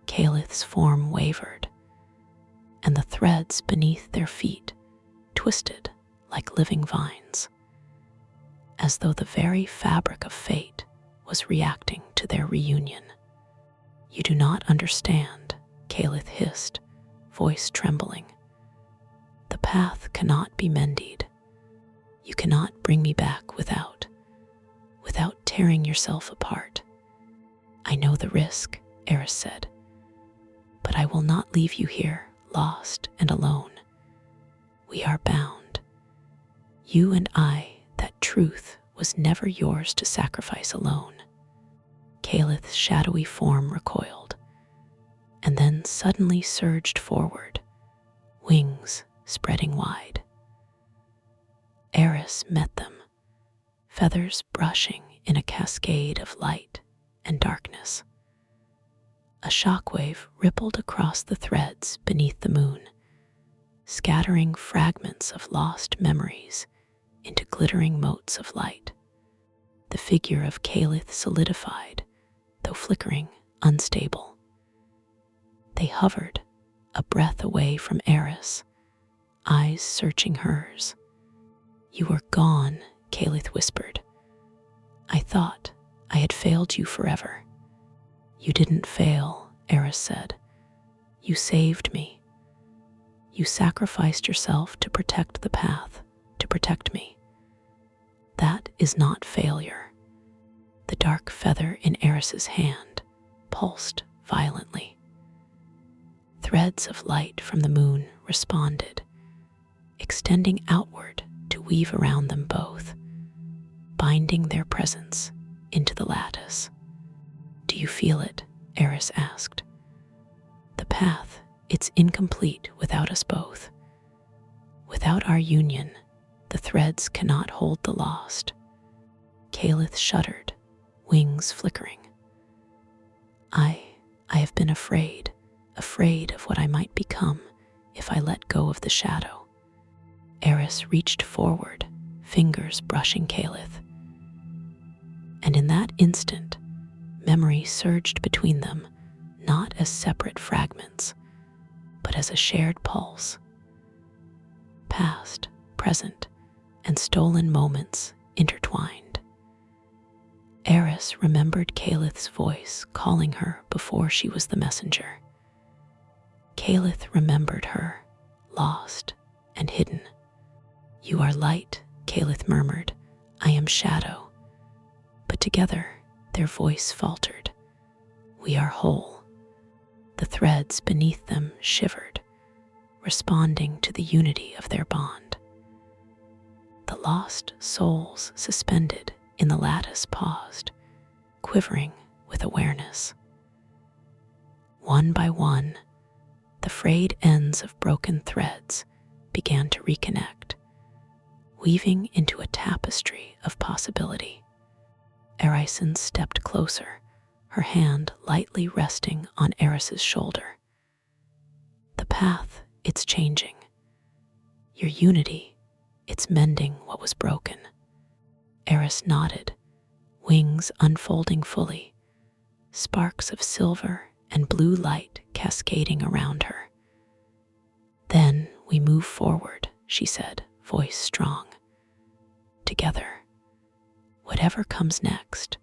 Caliph's form wavered, and the threads beneath their feet twisted like living vines, as though the very fabric of fate was reacting to their reunion. "You do not understand," Caliph hissed, voice trembling. "The path cannot be mended. You cannot bring me back without tearing yourself apart." "I know the risk," Eris said, "but I will not leave you here, lost and alone. We are bound. You and I, that truth was never yours to sacrifice alone." Caliph's shadowy form recoiled, and then suddenly surged forward, wings spreading wide. Eris met them, feathers brushing in a cascade of light and darkness. A shockwave rippled across the threads beneath the moon, scattering fragments of lost memories into glittering motes of light. The figure of Caliph solidified, though flickering, unstable. They hovered, a breath away from Eris, eyes searching hers. "You were gone," Caliph whispered. "I thought I had failed you forever." "You didn't fail," Eris said. "You saved me. You sacrificed yourself to protect the path, to protect me. That is not failure." The dark feather in Eris's hand pulsed violently. Threads of light from the moon responded, extending outward to weave around them both, binding their presence into the lattice. "Do you feel it?" Eris asked. "The path, it's incomplete without us both. Without our union, the threads cannot hold the lost." Caliph shuddered, wings flickering. I have been afraid of what I might become if I let go of the shadow." Eris reached forward, fingers brushing Caliph. And in that instant, memory surged between them, not as separate fragments, but as a shared pulse. Past, present, and stolen moments intertwined. Eris remembered Caliph's voice calling her before she was the messenger. Caliph remembered her, lost and hidden. "You are light," Caliph murmured. "I am shadow." But together, their voice faltered. "We are whole." The threads beneath them shivered, responding to the unity of their bond. The lost souls suspended in the lattice paused, quivering with awareness. One by one, the frayed ends of broken threads began to reconnect, weaving into a tapestry of possibility. Erison stepped closer, her hand lightly resting on Eris's shoulder. "The path, it's changing. Your unity, it's mending what was broken." Eris nodded, wings unfolding fully, sparks of silver and blue light cascading around her. "Then we move forward," she said, voice strong. "Together. Whatever comes next,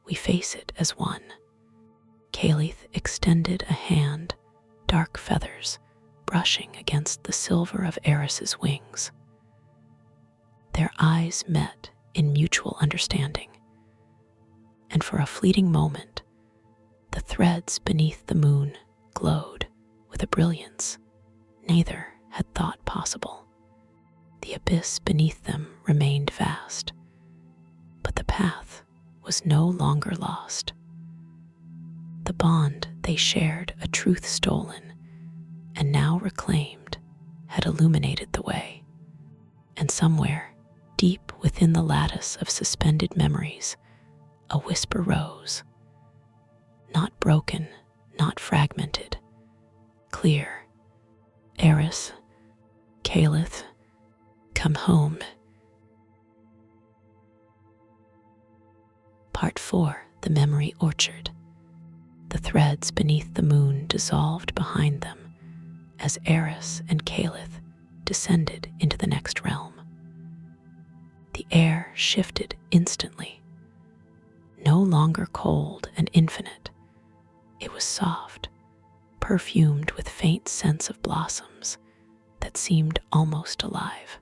we face it as one. Caliph extended a hand, dark feathers brushing against the silver of Eris's wings. Their eyes met in mutual understanding, and for a fleeting moment, the threads beneath the moon glowed with a brilliance neither had thought possible. The abyss beneath them remained vast, but the path was no longer lost. The bond they shared, a truth stolen and now reclaimed, had illuminated the way. And somewhere, deep within the lattice of suspended memories, a whisper rose. Not broken, not fragmented, clear. Eris, Caliph, come home. Part 4. The Memory Orchard. The threads beneath the moon dissolved behind them as Eris and Caliph descended into the next realm. The air shifted instantly. No longer cold and infinite, it was soft, perfumed with faint scents of blossoms that seemed almost alive.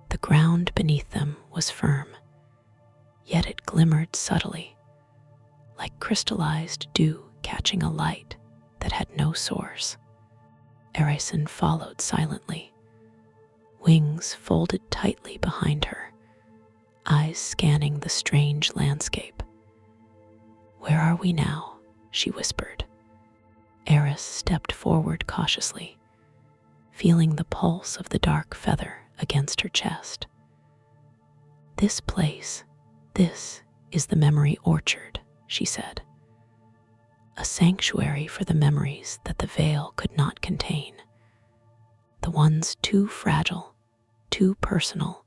The ground beneath them was firm, yet it glimmered subtly, like crystallized dew catching a light that had no source. Erison followed silently, wings folded tightly behind her, eyes scanning the strange landscape. "Where are we now?" she whispered. Eris stepped forward cautiously, feeling the pulse of the dark feather against her chest. "This place, this is the Memory Orchard," she said. "A sanctuary for the memories that the veil could not contain. The ones too fragile, too personal,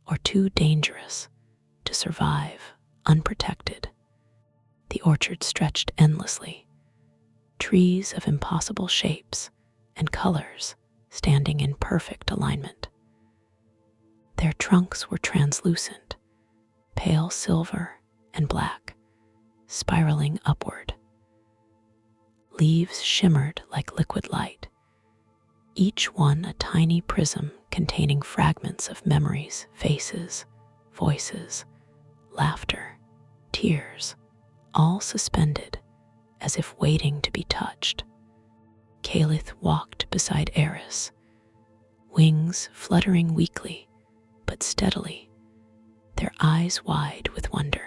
or too dangerous to survive unprotected." The orchard stretched endlessly, trees of impossible shapes and colors standing in perfect alignment. Their trunks were translucent, pale silver and black, spiraling upward. Leaves shimmered like liquid light, each one a tiny prism containing fragments of memories, faces, voices, laughter, tears, all suspended as if waiting to be touched. Caliph walked beside Eris, wings fluttering weakly but steadily, their eyes wide with wonder.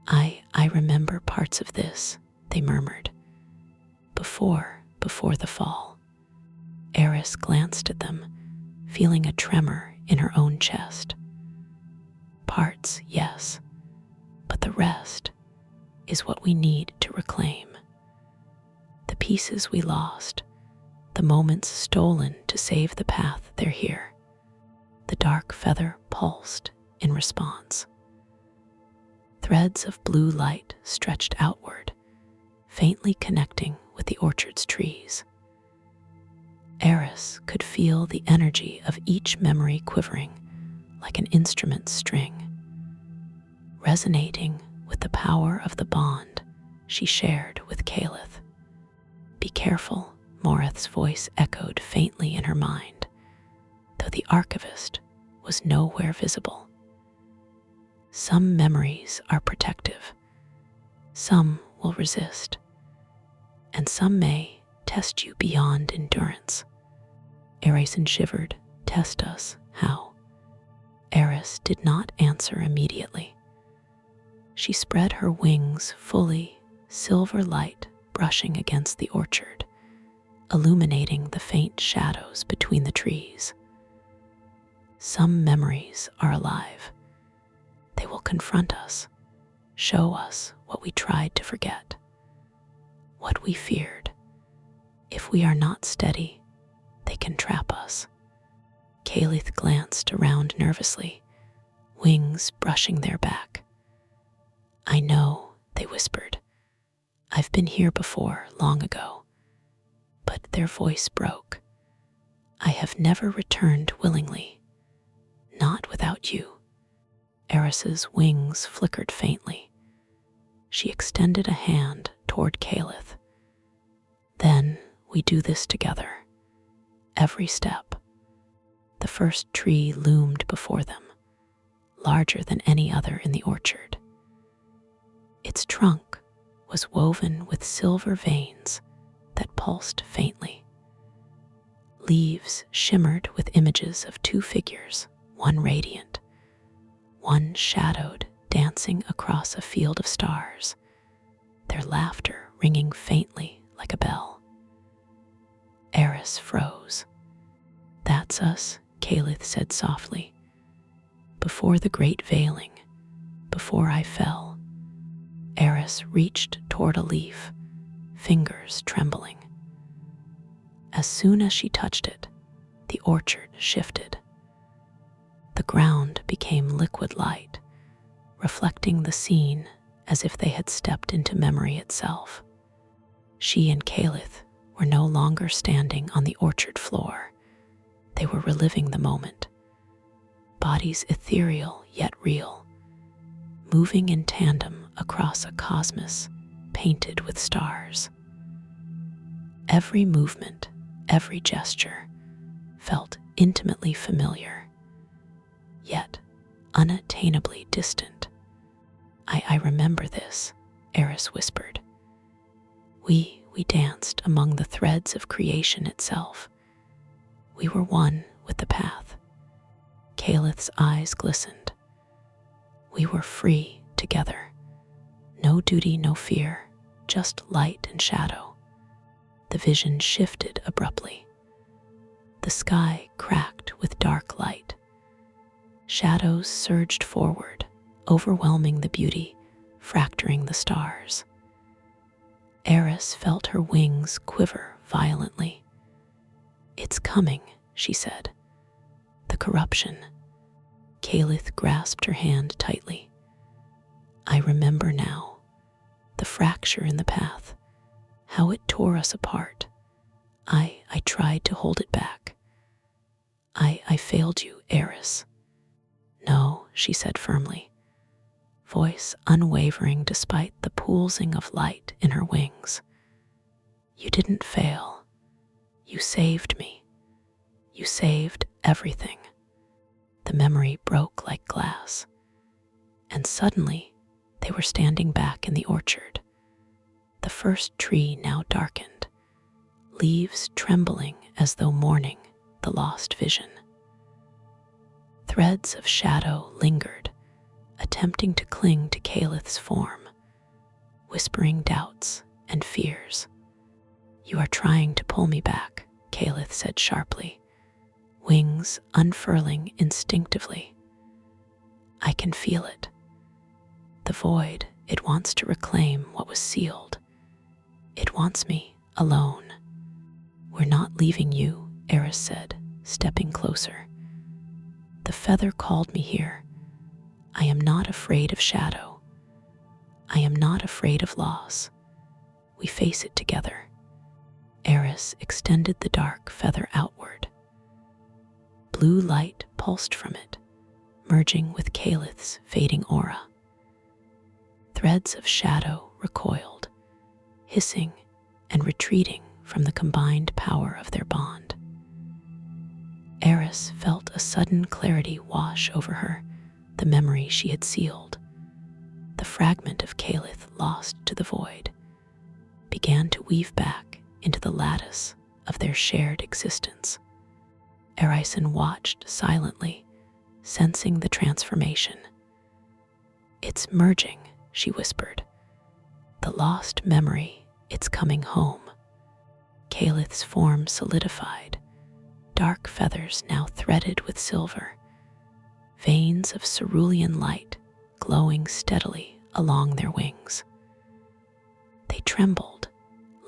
I remember parts of this," they murmured. Before the fall." Eris glanced at them, feeling a tremor in her own chest. "Parts, yes, but the rest is what we need to reclaim. The pieces we lost, the moments stolen to save the path they're here." The dark feather pulsed in response. Threads of blue light stretched outward, faintly connecting with the orchard's trees. Eris could feel the energy of each memory quivering like an instrument's string, resonating with the power of the bond she shared with Caliph. "Be careful," Moreth's voice echoed faintly in her mind, though the archivist was nowhere visible. "Some memories are protective, some will resist, and some may test you beyond endurance." Erison shivered. "Test us, how?" Eris did not answer immediately. She spread her wings fully, silver light brushing against the orchard, illuminating the faint shadows between the trees. "Some memories are alive. They will confront us, show us what we tried to forget, what we feared. If we are not steady, they can trap us." Caliph glanced around nervously, wings brushing their back. "I know," they whispered. "I've been here before, long ago." But their voice broke. "I have never returned willingly, not without you." Eris's wings flickered faintly. She extended a hand toward Caliph. Then we do this together. Every step. The first tree loomed before them, larger than any other in the orchard. Its trunk was woven with silver veins that pulsed faintly. Leaves shimmered with images of two figures, one radiant, one shadowed, dancing across a field of stars, their laughter ringing faintly like a bell. Eris froze. "That's us," Caliph said softly. "Before the great veiling, before I fell." Eris reached toward a leaf, fingers trembling. As soon as she touched it, the orchard shifted. The ground became liquid light, reflecting the scene as if they had stepped into memory itself. She and Caliph were no longer standing on the orchard floor. They were reliving the moment, bodies ethereal yet real, moving in tandem across a cosmos painted with stars. Every movement, every gesture felt intimately familiar, yet unattainably distant. I remember this," Eris whispered. We danced among the threads of creation itself. We were one with the path." Caliph's eyes glistened. "We were free together. No duty, no fear, just light and shadow." The vision shifted abruptly. The sky cracked with dark light. Shadows surged forward, overwhelming the beauty, fracturing the stars. Eris felt her wings quiver violently. "It's coming," she said. "The corruption." Caliph grasped her hand tightly. "I remember now. The fracture in the path, how it tore us apart. I tried to hold it back. I failed you, Eris." "No," she said firmly, voice unwavering despite the pulsing of light in her wings. "You didn't fail. You saved me. You saved everything." The memory broke like glass, and suddenly they were standing back in the orchard. The first tree now darkened, leaves trembling as though mourning the lost vision. Threads of shadow lingered, attempting to cling to Caliph's form, whispering doubts and fears. "You are trying to pull me back," Caliph said sharply, wings unfurling instinctively. "I can feel it. The void, it wants to reclaim what was sealed. It wants me alone." "We're not leaving you," Eris said, stepping closer. "The feather called me here. I am not afraid of shadow. I am not afraid of loss. We face it together." Eris extended the dark feather outward. Blue light pulsed from it, merging with Caliph's fading aura. Threads of shadow recoiled, hissing and retreating from the combined power of their bond. Eris felt a sudden clarity wash over her, the memory she had sealed. The fragment of Caliph lost to the void began to weave back into the lattice of their shared existence. Erison watched silently, sensing the transformation. "It's merging," she whispered. "The lost memory, it's coming home." Caliph's form solidified, dark feathers now threaded with silver, veins of cerulean light glowing steadily along their wings. They trembled,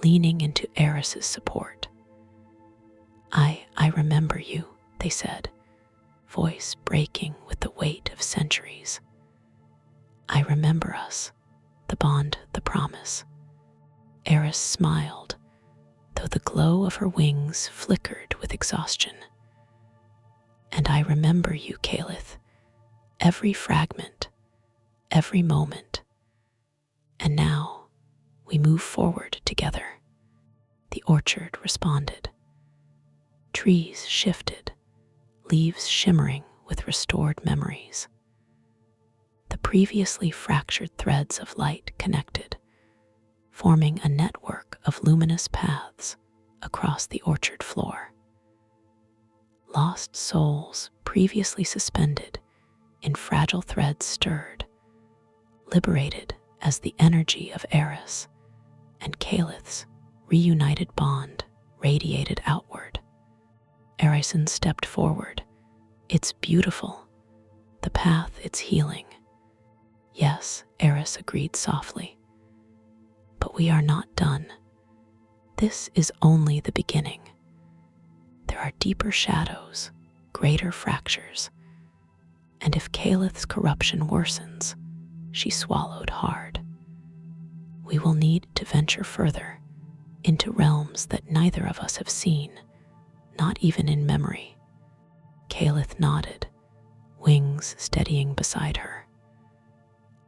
leaning into Eris's support. I remember you," they said, voice breaking with the weight of centuries. "I remember us, the bond, the promise." Eris smiled, though the glow of her wings flickered with exhaustion. "And I remember you, Caliph, every fragment, every moment. And now we move forward together. The orchard responded. Trees shifted, leaves shimmering with restored memories. The previously fractured threads of light connected, forming a network of luminous paths across the orchard floor. Lost souls previously suspended in fragile threads stirred, liberated as the energy of Eris and Calith's reunited bond radiated outward. Erison stepped forward. It's beautiful. The path, it's healing. Yes, Eris agreed softly. But we are not done. This is only the beginning. There are deeper shadows, greater fractures. And if Calith's corruption worsens, she swallowed hard. We will need to venture further into realms that neither of us have seen, not even in memory. Calith nodded, wings steadying beside her.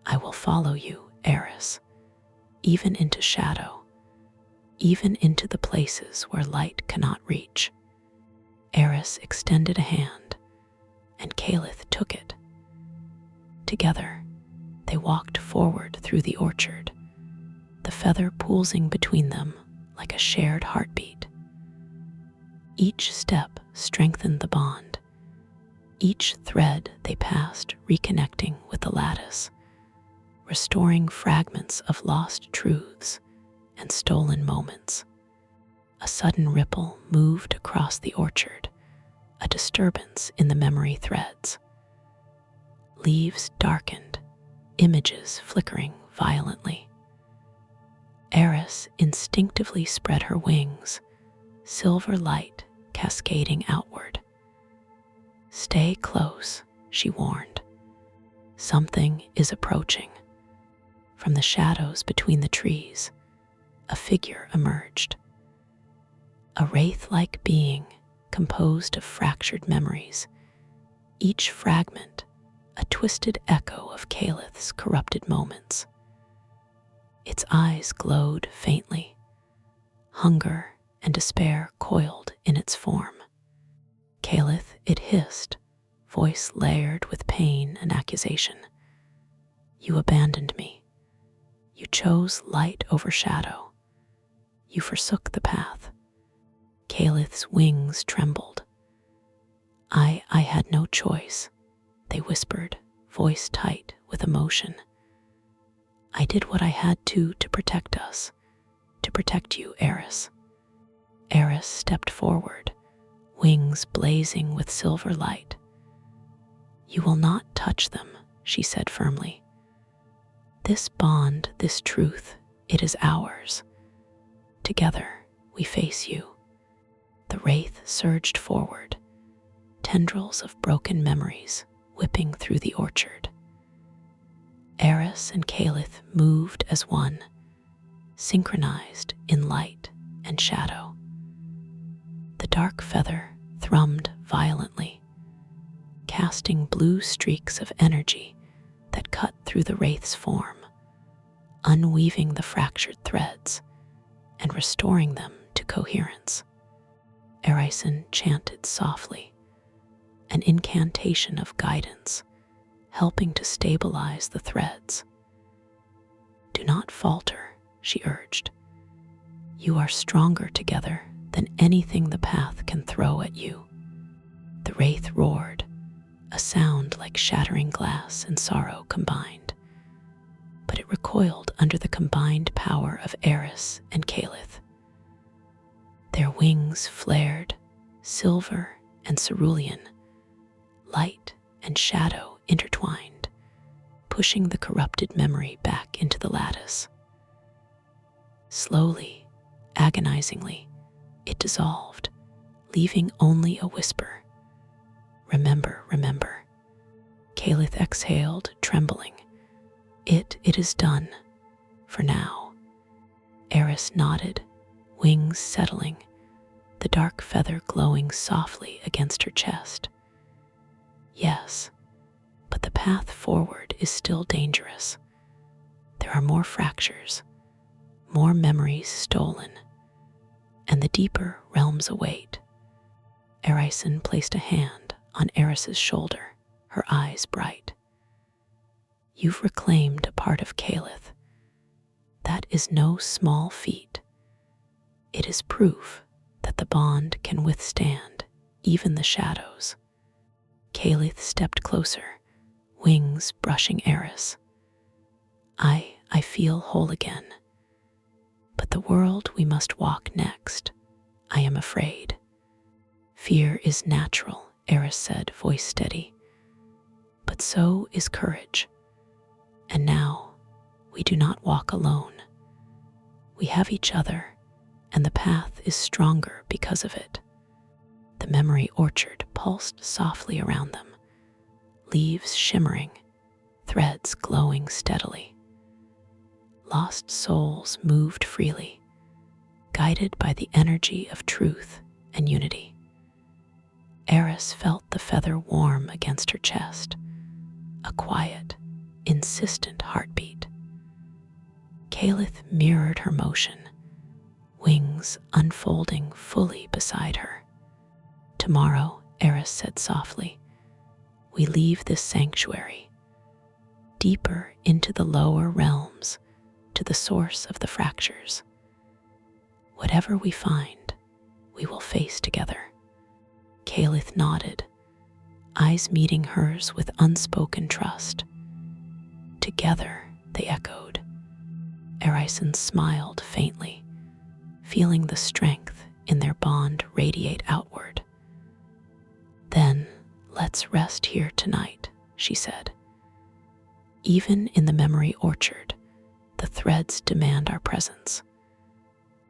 I will follow you, Eris, even into shadow, even into the places where light cannot reach. Eris extended a hand, and Calith took it. Together, they walked forward through the orchard, the feather pulsing between them like a shared heartbeat. Each step strengthened the bond. Each thread they passed reconnecting with the lattice, restoring fragments of lost truths and stolen moments. A sudden ripple moved across the orchard, a disturbance in the memory threads. Leaves darkened, images flickering violently. Eris instinctively spread her wings, silver light cascading outward. Stay close, she warned. Something is approaching. From the shadows between the trees, a figure emerged. A wraith-like being composed of fractured memories, each fragment a twisted echo of Calith's corrupted moments. Its eyes glowed faintly. Hunger and despair coiled in its form. Calith, it hissed, voice layered with pain and accusation. You abandoned me. You chose light over shadow. You forsook the path. Calith's wings trembled. I had no choice, they whispered, voice tight with emotion. I did what I had to protect us, to protect you, Eris. Eris stepped forward, wings blazing with silver light. You will not touch them, she said firmly. This bond, this truth, it is ours. Together, we face you. The wraith surged forward, tendrils of broken memories whipping through the orchard. Eris and Calith moved as one, synchronized in light and shadow. The dark feather thrummed violently, casting blue streaks of energy that cut through the wraith's form, unweaving the fractured threads and restoring them to coherence. Erison chanted softly, an incantation of guidance, helping to stabilize the threads. Do not falter, she urged. You are stronger together than anything the path can throw at you. The wraith roared, a sound like shattering glass and sorrow combined. But it recoiled under the combined power of Eris and Calith. Their wings flared, silver and cerulean, light and shadow intertwined, pushing the corrupted memory back into the lattice. Slowly, agonizingly, it dissolved, leaving only a whisper. Remember, remember. Calith exhaled, trembling. It is done, for now. Eris nodded, wings settling, the dark feather glowing softly against her chest. Yes, But the path forward is still dangerous. There are more fractures, more memories stolen, and the deeper realms await. Erison placed a hand on Eris's shoulder, her eyes bright. You've reclaimed a part of Calith. That is no small feat. It is proof that the bond can withstand even the shadows. Calith stepped closer, wings brushing Eris. I feel whole again. But the world we must walk next, I am afraid. Fear is natural, Eris said, voice steady. But so is courage. And now, we do not walk alone. We have each other, and the path is stronger because of it. The memory orchard pulsed softly around them, leaves shimmering, threads glowing steadily. Lost souls moved freely, guided by the energy of truth and unity. Eris felt the feather warm against her chest, a quiet, insistent heartbeat. Calith mirrored her motion, wings unfolding fully beside her. Tomorrow, Eris said softly, we leave this sanctuary, deeper into the lower realms, to the source of the fractures. Whatever we find, we will face together. Calith nodded, eyes meeting hers with unspoken trust. Together, they echoed. Erison smiled faintly, feeling the strength in their bond radiate outward. Then, let's rest here tonight, she said. Even in the memory orchard, the threads demand our presence.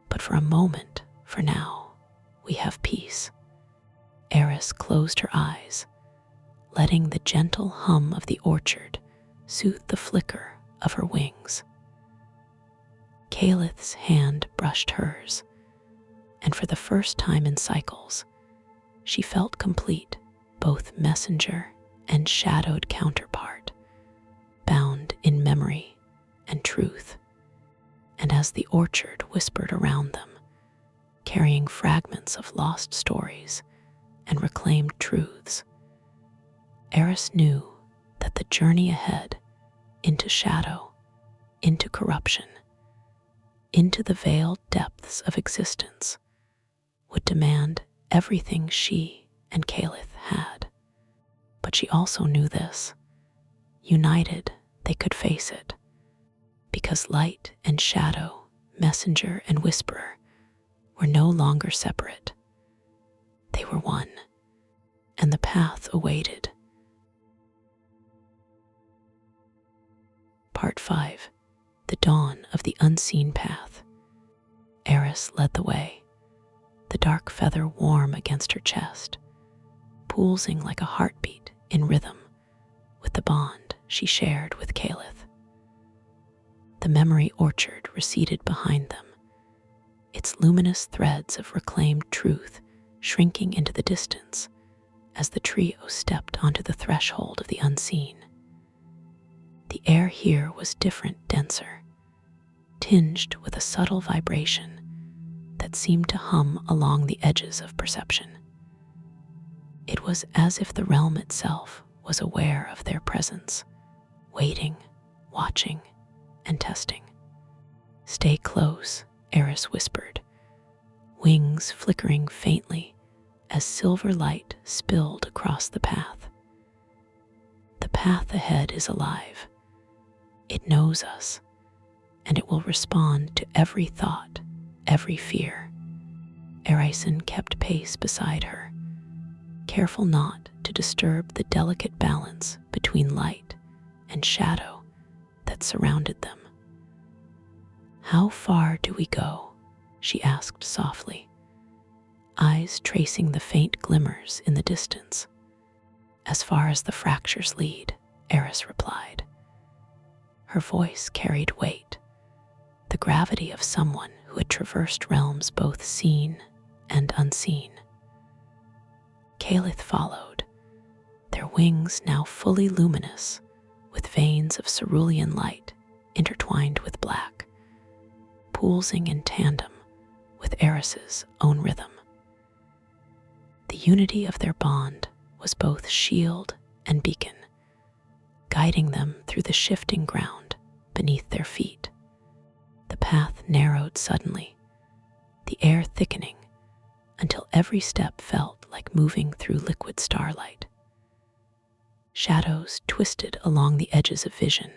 But for a moment, for now, we have peace. Eris closed her eyes, letting the gentle hum of the orchard soothe the flicker of her wings. Calith's hand brushed hers, and for the first time in cycles, she felt complete, both messenger and shadowed counterpart, bound in memory and truth. And as the orchard whispered around them, carrying fragments of lost stories and reclaimed truths, Eris knew that the journey ahead, into shadow, into corruption, into the veiled depths of existence, would demand everything she and Calith had. But she also knew this. United, they could face it, because light and shadow, messenger and whisperer, were no longer separate. They were one, and the path awaited. Part 5. The Dawn of the Unseen Path. Eris led the way, the dark feather warm against her chest, pulsing like a heartbeat in rhythm with the bond she shared with Calith. The memory orchard receded behind them, its luminous threads of reclaimed truth shrinking into the distance as the trio stepped onto the threshold of the unseen. The air here was different, denser, tinged with a subtle vibration that seemed to hum along the edges of perception. It was as if the realm itself was aware of their presence, waiting, watching, and testing. Stay close, Eris whispered, wings flickering faintly as silver light spilled across the path. The path ahead is alive. It knows us, and it will respond to every thought, every fear. Erison kept pace beside her, careful not to disturb the delicate balance between light and shadow that surrounded them. How far do we go? She asked softly, eyes tracing the faint glimmers in the distance. As far as the fractures lead, Eris replied. Her voice carried weight, the gravity of someone who had traversed realms both seen and unseen. Calith followed, their wings now fully luminous with veins of cerulean light intertwined with black, pulsing in tandem with Eris's own rhythm. The unity of their bond was both shield and beacon, guiding them through the shifting ground beneath their feet. The path narrowed suddenly, the air thickening until every step felt like moving through liquid starlight. Shadows twisted along the edges of vision,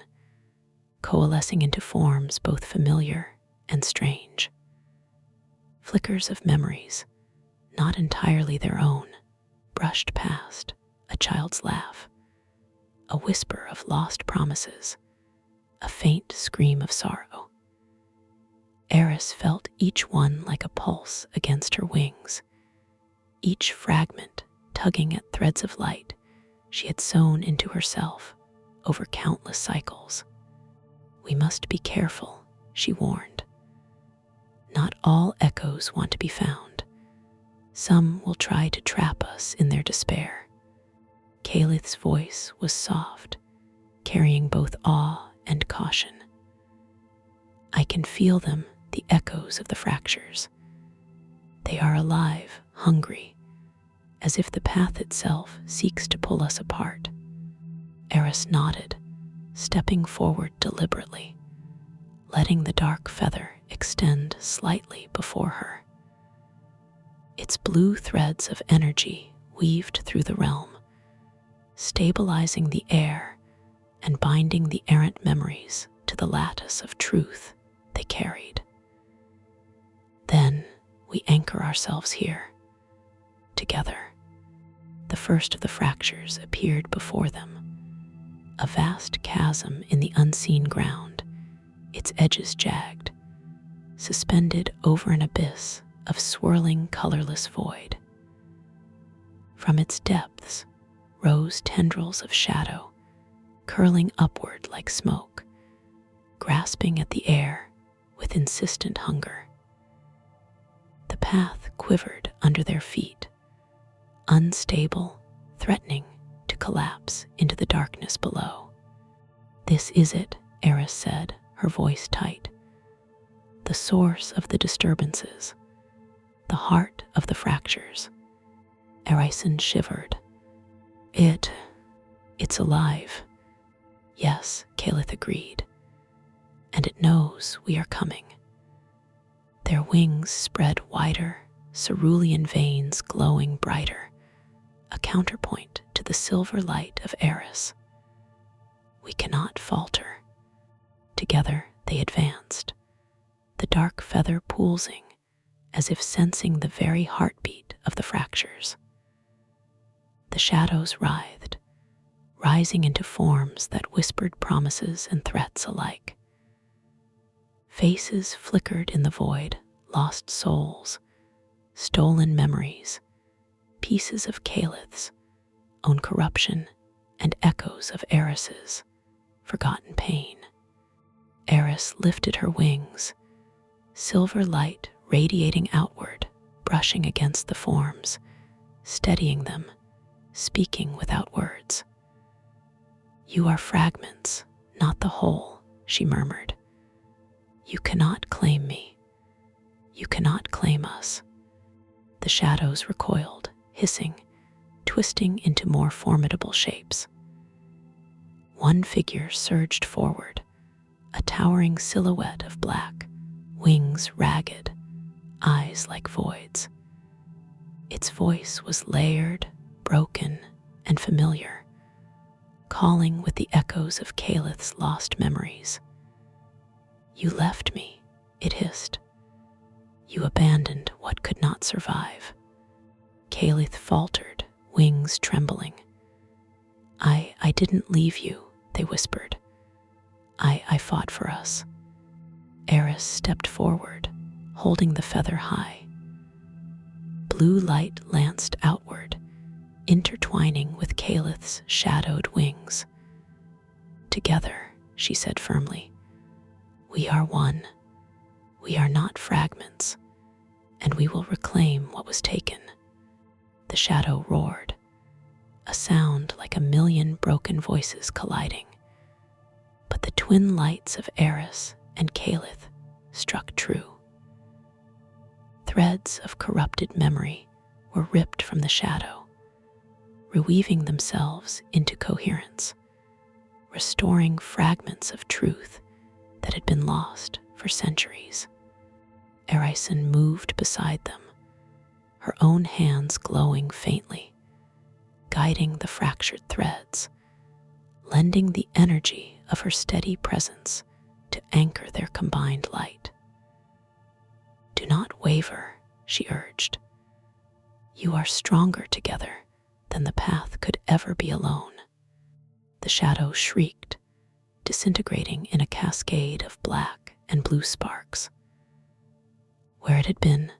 coalescing into forms both familiar and strange. Flickers of memories, not entirely their own, brushed past: a child's laugh, a whisper of lost promises, a faint scream of sorrow. Eris felt each one like a pulse against her wings, each fragment tugging at threads of light she had sewn into herself over countless cycles. "We must be careful," she warned. "Not all echoes want to be found. Some will try to trap us in their despair." Calith's voice was soft, carrying both awe and caution. "I can feel them, the echoes of the fractures. They are alive, hungry, as if the path itself seeks to pull us apart." Eris nodded, stepping forward deliberately, letting the dark feather extend slightly before her. Its blue threads of energy weaved through the realm, stabilizing the air and binding the errant memories to the lattice of truth they carried. "Then we anchor ourselves here, together." The first of the fractures appeared before them, a vast chasm in the unseen ground, its edges jagged, suspended over an abyss of swirling, colorless void. From its depths rose tendrils of shadow, curling upward like smoke, grasping at the air with insistent hunger. The path quivered under their feet, unstable, threatening to collapse into the darkness below. "This is it," Eris said, her voice tight. "The source of the disturbances, the heart of the fractures." Erison shivered. It's alive." "Yes," Calith agreed. "And it knows we are coming." Their wings spread wider, cerulean veins glowing brighter, a counterpoint to the silver light of Eris. "We cannot falter." Together they advanced, the dark feather pulsing as if sensing the very heartbeat of the fractures. The shadows writhed, rising into forms that whispered promises and threats alike. Faces flickered in the void, lost souls, stolen memories, pieces of Calith's own corruption, and echoes of Eris's forgotten pain. Eris lifted her wings, silver light radiating outward, brushing against the forms, steadying them, speaking without words. "You are fragments, not the whole," she murmured. "You cannot claim me. You cannot claim us." The shadows recoiled, hissing, twisting into more formidable shapes. One figure surged forward, a towering silhouette of black, wings ragged, eyes like voids. Its voice was layered, broken, and familiar, calling with the echoes of Calith's lost memories. "You left me," it hissed. "You abandoned what could not survive." Calith faltered, wings trembling. I didn't leave you," they whispered. I fought for us." Eris stepped forward, holding the feather high. Blue light lanced outward, intertwining with Calith's shadowed wings. "Together," she said firmly, "we are one. We are not fragments, and we will reclaim what was taken." The shadow roared, a sound like a million broken voices colliding. But the twin lights of Eris and Caliph struck true. Threads of corrupted memory were ripped from the shadow, reweaving themselves into coherence, restoring fragments of truth that had been lost for centuries. Erison moved beside them, her own hands glowing faintly, guiding the fractured threads, lending the energy of her steady presence to anchor their combined light. "Do not waver," she urged. "You are stronger together than the path could ever be alone." The shadow shrieked, disintegrating in a cascade of black and blue sparks. Where it had been,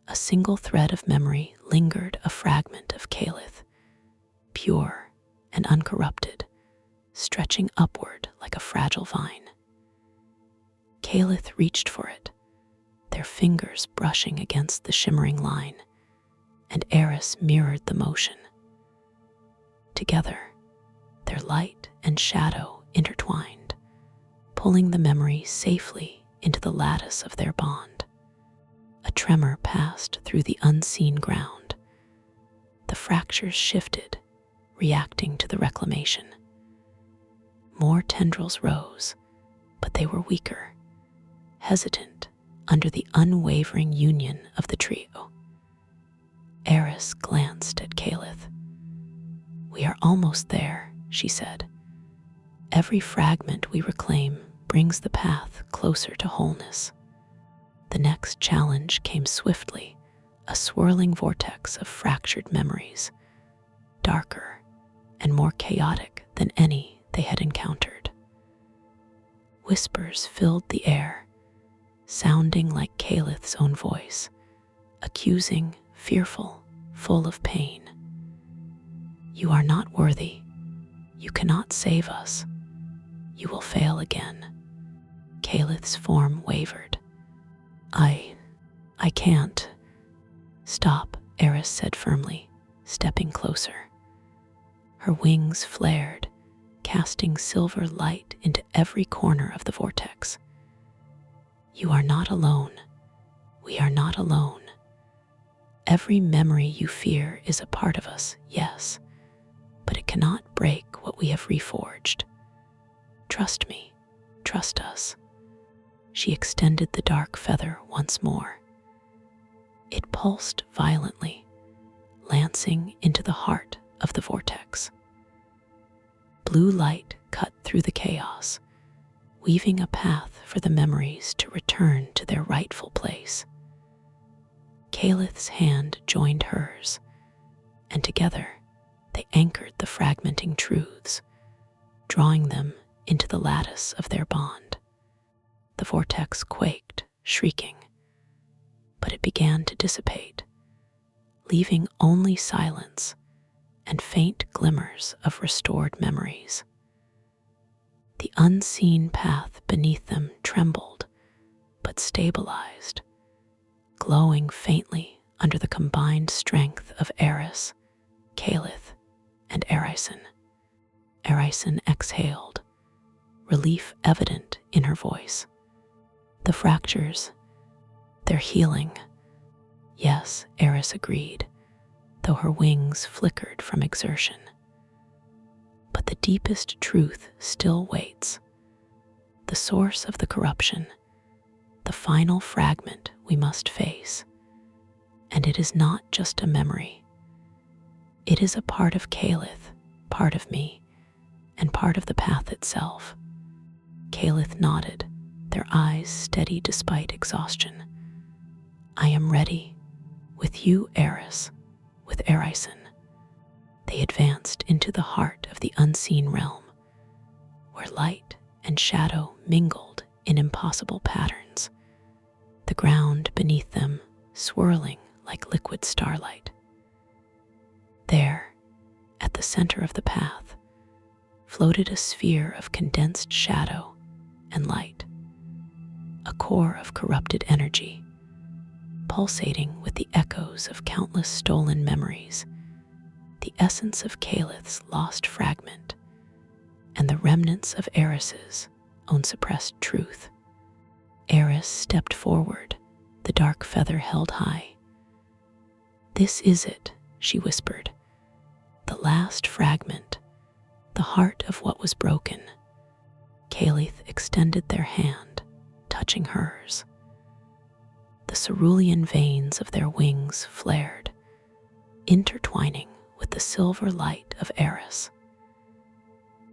a single thread of memory lingered, a fragment of Caliph, pure and uncorrupted, stretching upward like a fragile vine. Caliph reached for it, their fingers brushing against the shimmering line, and Eris mirrored the motion. Together, their light and shadow intertwined, pulling the memory safely into the lattice of their bond. A tremor passed through the unseen ground. The fractures shifted, reacting to the reclamation. More tendrils rose, but they were weaker, hesitant under the unwavering union of the trio. Eris glanced at Caliph. "We are almost there," she said. "Every fragment we reclaim brings the path closer to wholeness." The next challenge came swiftly, a swirling vortex of fractured memories, darker and more chaotic than any they had encountered. Whispers filled the air, sounding like Caliph's own voice, accusing, fearful, full of pain. "You are not worthy. You cannot save us. You will fail again." Caliph's form wavered. I can't." "Stop," Eris said firmly, stepping closer. Her wings flared, casting silver light into every corner of the vortex. "You are not alone. We are not alone. Every memory you fear is a part of us, yes, but it cannot break what we have reforged. Trust me, trust us." She extended the dark feather once more. It pulsed violently, lancing into the heart of the vortex. Blue light cut through the chaos, weaving a path for the memories to return to their rightful place. Caliph's hand joined hers, and together they anchored the fragmenting truths, drawing them into the lattice of their bond. The vortex quaked, shrieking, but it began to dissipate, leaving only silence and faint glimmers of restored memories. The unseen path beneath them trembled, but stabilized, glowing faintly under the combined strength of Eris, Caliph, and Erison. Erison exhaled, relief evident in her voice. "The fractures, they're healing." "Yes," Eris agreed, though her wings flickered from exertion. "But the deepest truth still waits. The source of the corruption, the final fragment we must face. And it is not just a memory. It is a part of Caliph, part of me, and part of the path itself." Caliph nodded, their eyes steady despite exhaustion. "I am ready. With you, Eris, with Erison." They advanced into the heart of the unseen realm, where light and shadow mingled in impossible patterns, the ground beneath them swirling like liquid starlight. There, at the center of the path, floated a sphere of condensed shadow and light, a core of corrupted energy, pulsating with the echoes of countless stolen memories, the essence of Calith's lost fragment, and the remnants of Eris's own suppressed truth. Eris stepped forward, the dark feather held high. "This is it," she whispered, "the last fragment, the heart of what was broken." Calith extended their hand, touching hers. The cerulean veins of their wings flared, intertwining with the silver light of Eris.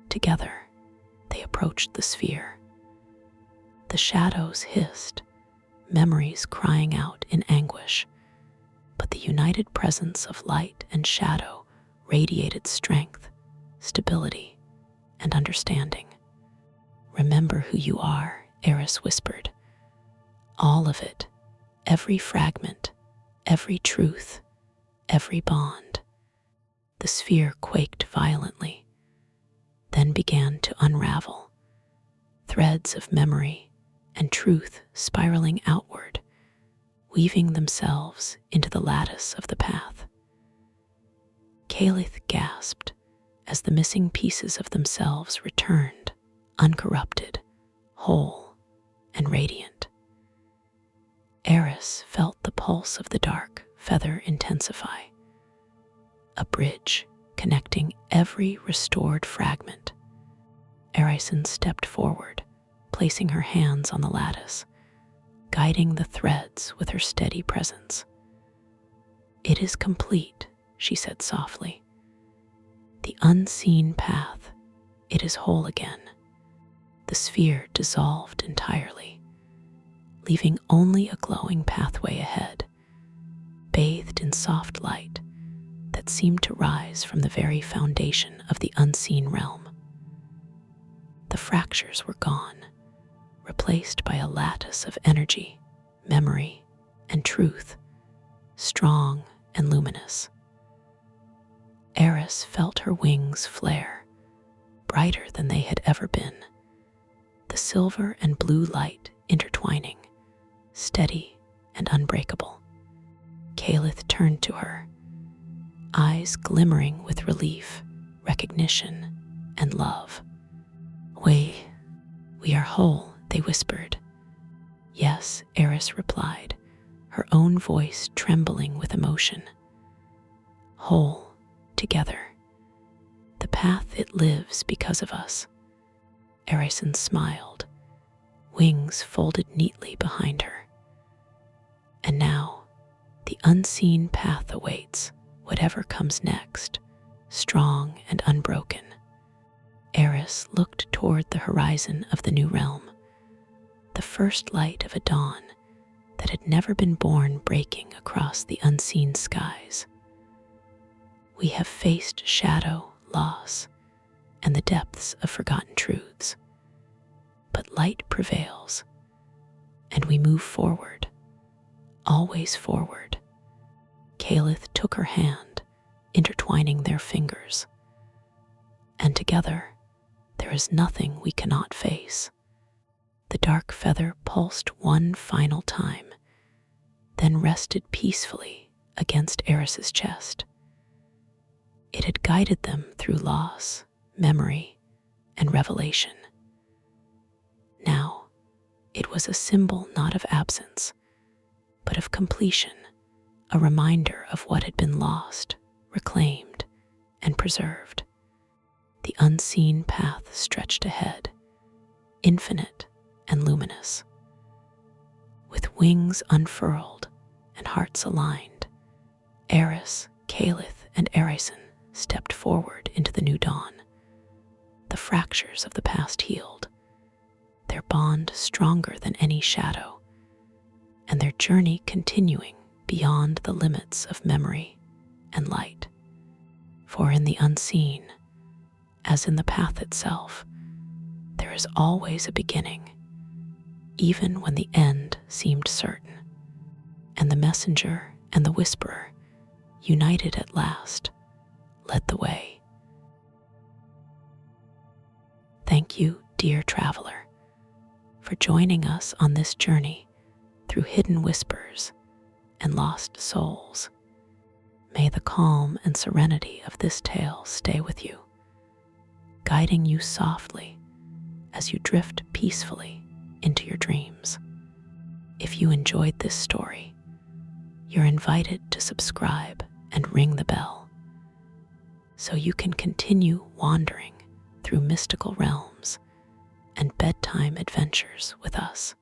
Together, they approached the sphere. The shadows hissed, memories crying out in anguish, but the united presence of light and shadow radiated strength, stability, and understanding. "Remember who you are," Eris whispered. "All of it, every fragment, every truth, every bond." The sphere quaked violently, then began to unravel, threads of memory and truth spiraling outward, weaving themselves into the lattice of the path. Calith gasped as the missing pieces of themselves returned, uncorrupted, whole, and radiant. Eris felt the pulse of the dark feather intensify, a bridge connecting every restored fragment. Erison stepped forward, placing her hands on the lattice, guiding the threads with her steady presence. "It is complete," she said softly. "The unseen path, it is whole again." The sphere dissolved entirely, leaving only a glowing pathway ahead, bathed in soft light that seemed to rise from the very foundation of the unseen realm. The fractures were gone, replaced by a lattice of energy, memory, and truth, strong and luminous. Eris felt her wings flare, brighter than they had ever been, the silver and blue light intertwining, steady and unbreakable. Calith turned to her, eyes glimmering with relief, recognition, and love. We are whole," they whispered. "Yes," Eris replied, her own voice trembling with emotion. "Whole, together. The path it lives because of us." Erison smiled, wings folded neatly behind her. "And now, the unseen path awaits, whatever comes next, strong and unbroken." Eris looked toward the horizon of the new realm, the first light of a dawn that had never been born breaking across the unseen skies. "We have faced shadow, loss, and the depths of forgotten truths, but light prevails, and we move forward, always forward." Calith took her hand, intertwining their fingers. "And together, there is nothing we cannot face." The dark feather pulsed one final time, then rested peacefully against Eris's chest. It had guided them through loss, memory, and revelation. Now, it was a symbol not of absence, but of completion, a reminder of what had been lost, reclaimed, and preserved. The unseen path stretched ahead, infinite and luminous. With wings unfurled and hearts aligned, Eris, Calith, and Erison stepped forward into the new dawn. The fractures of the past healed, their bond stronger than any shadow, and their journey continuing beyond the limits of memory and light. For in the unseen, as in the path itself, there is always a beginning, even when the end seemed certain, and the messenger and the whisperer, united at last, led the way. Thank you, dear traveler, for joining us on this journey through hidden whispers and lost souls. May the calm and serenity of this tale stay with you, guiding you softly as you drift peacefully into your dreams. If you enjoyed this story, you're invited to subscribe and ring the bell so you can continue wandering through mystical realms and bedtime adventures with us.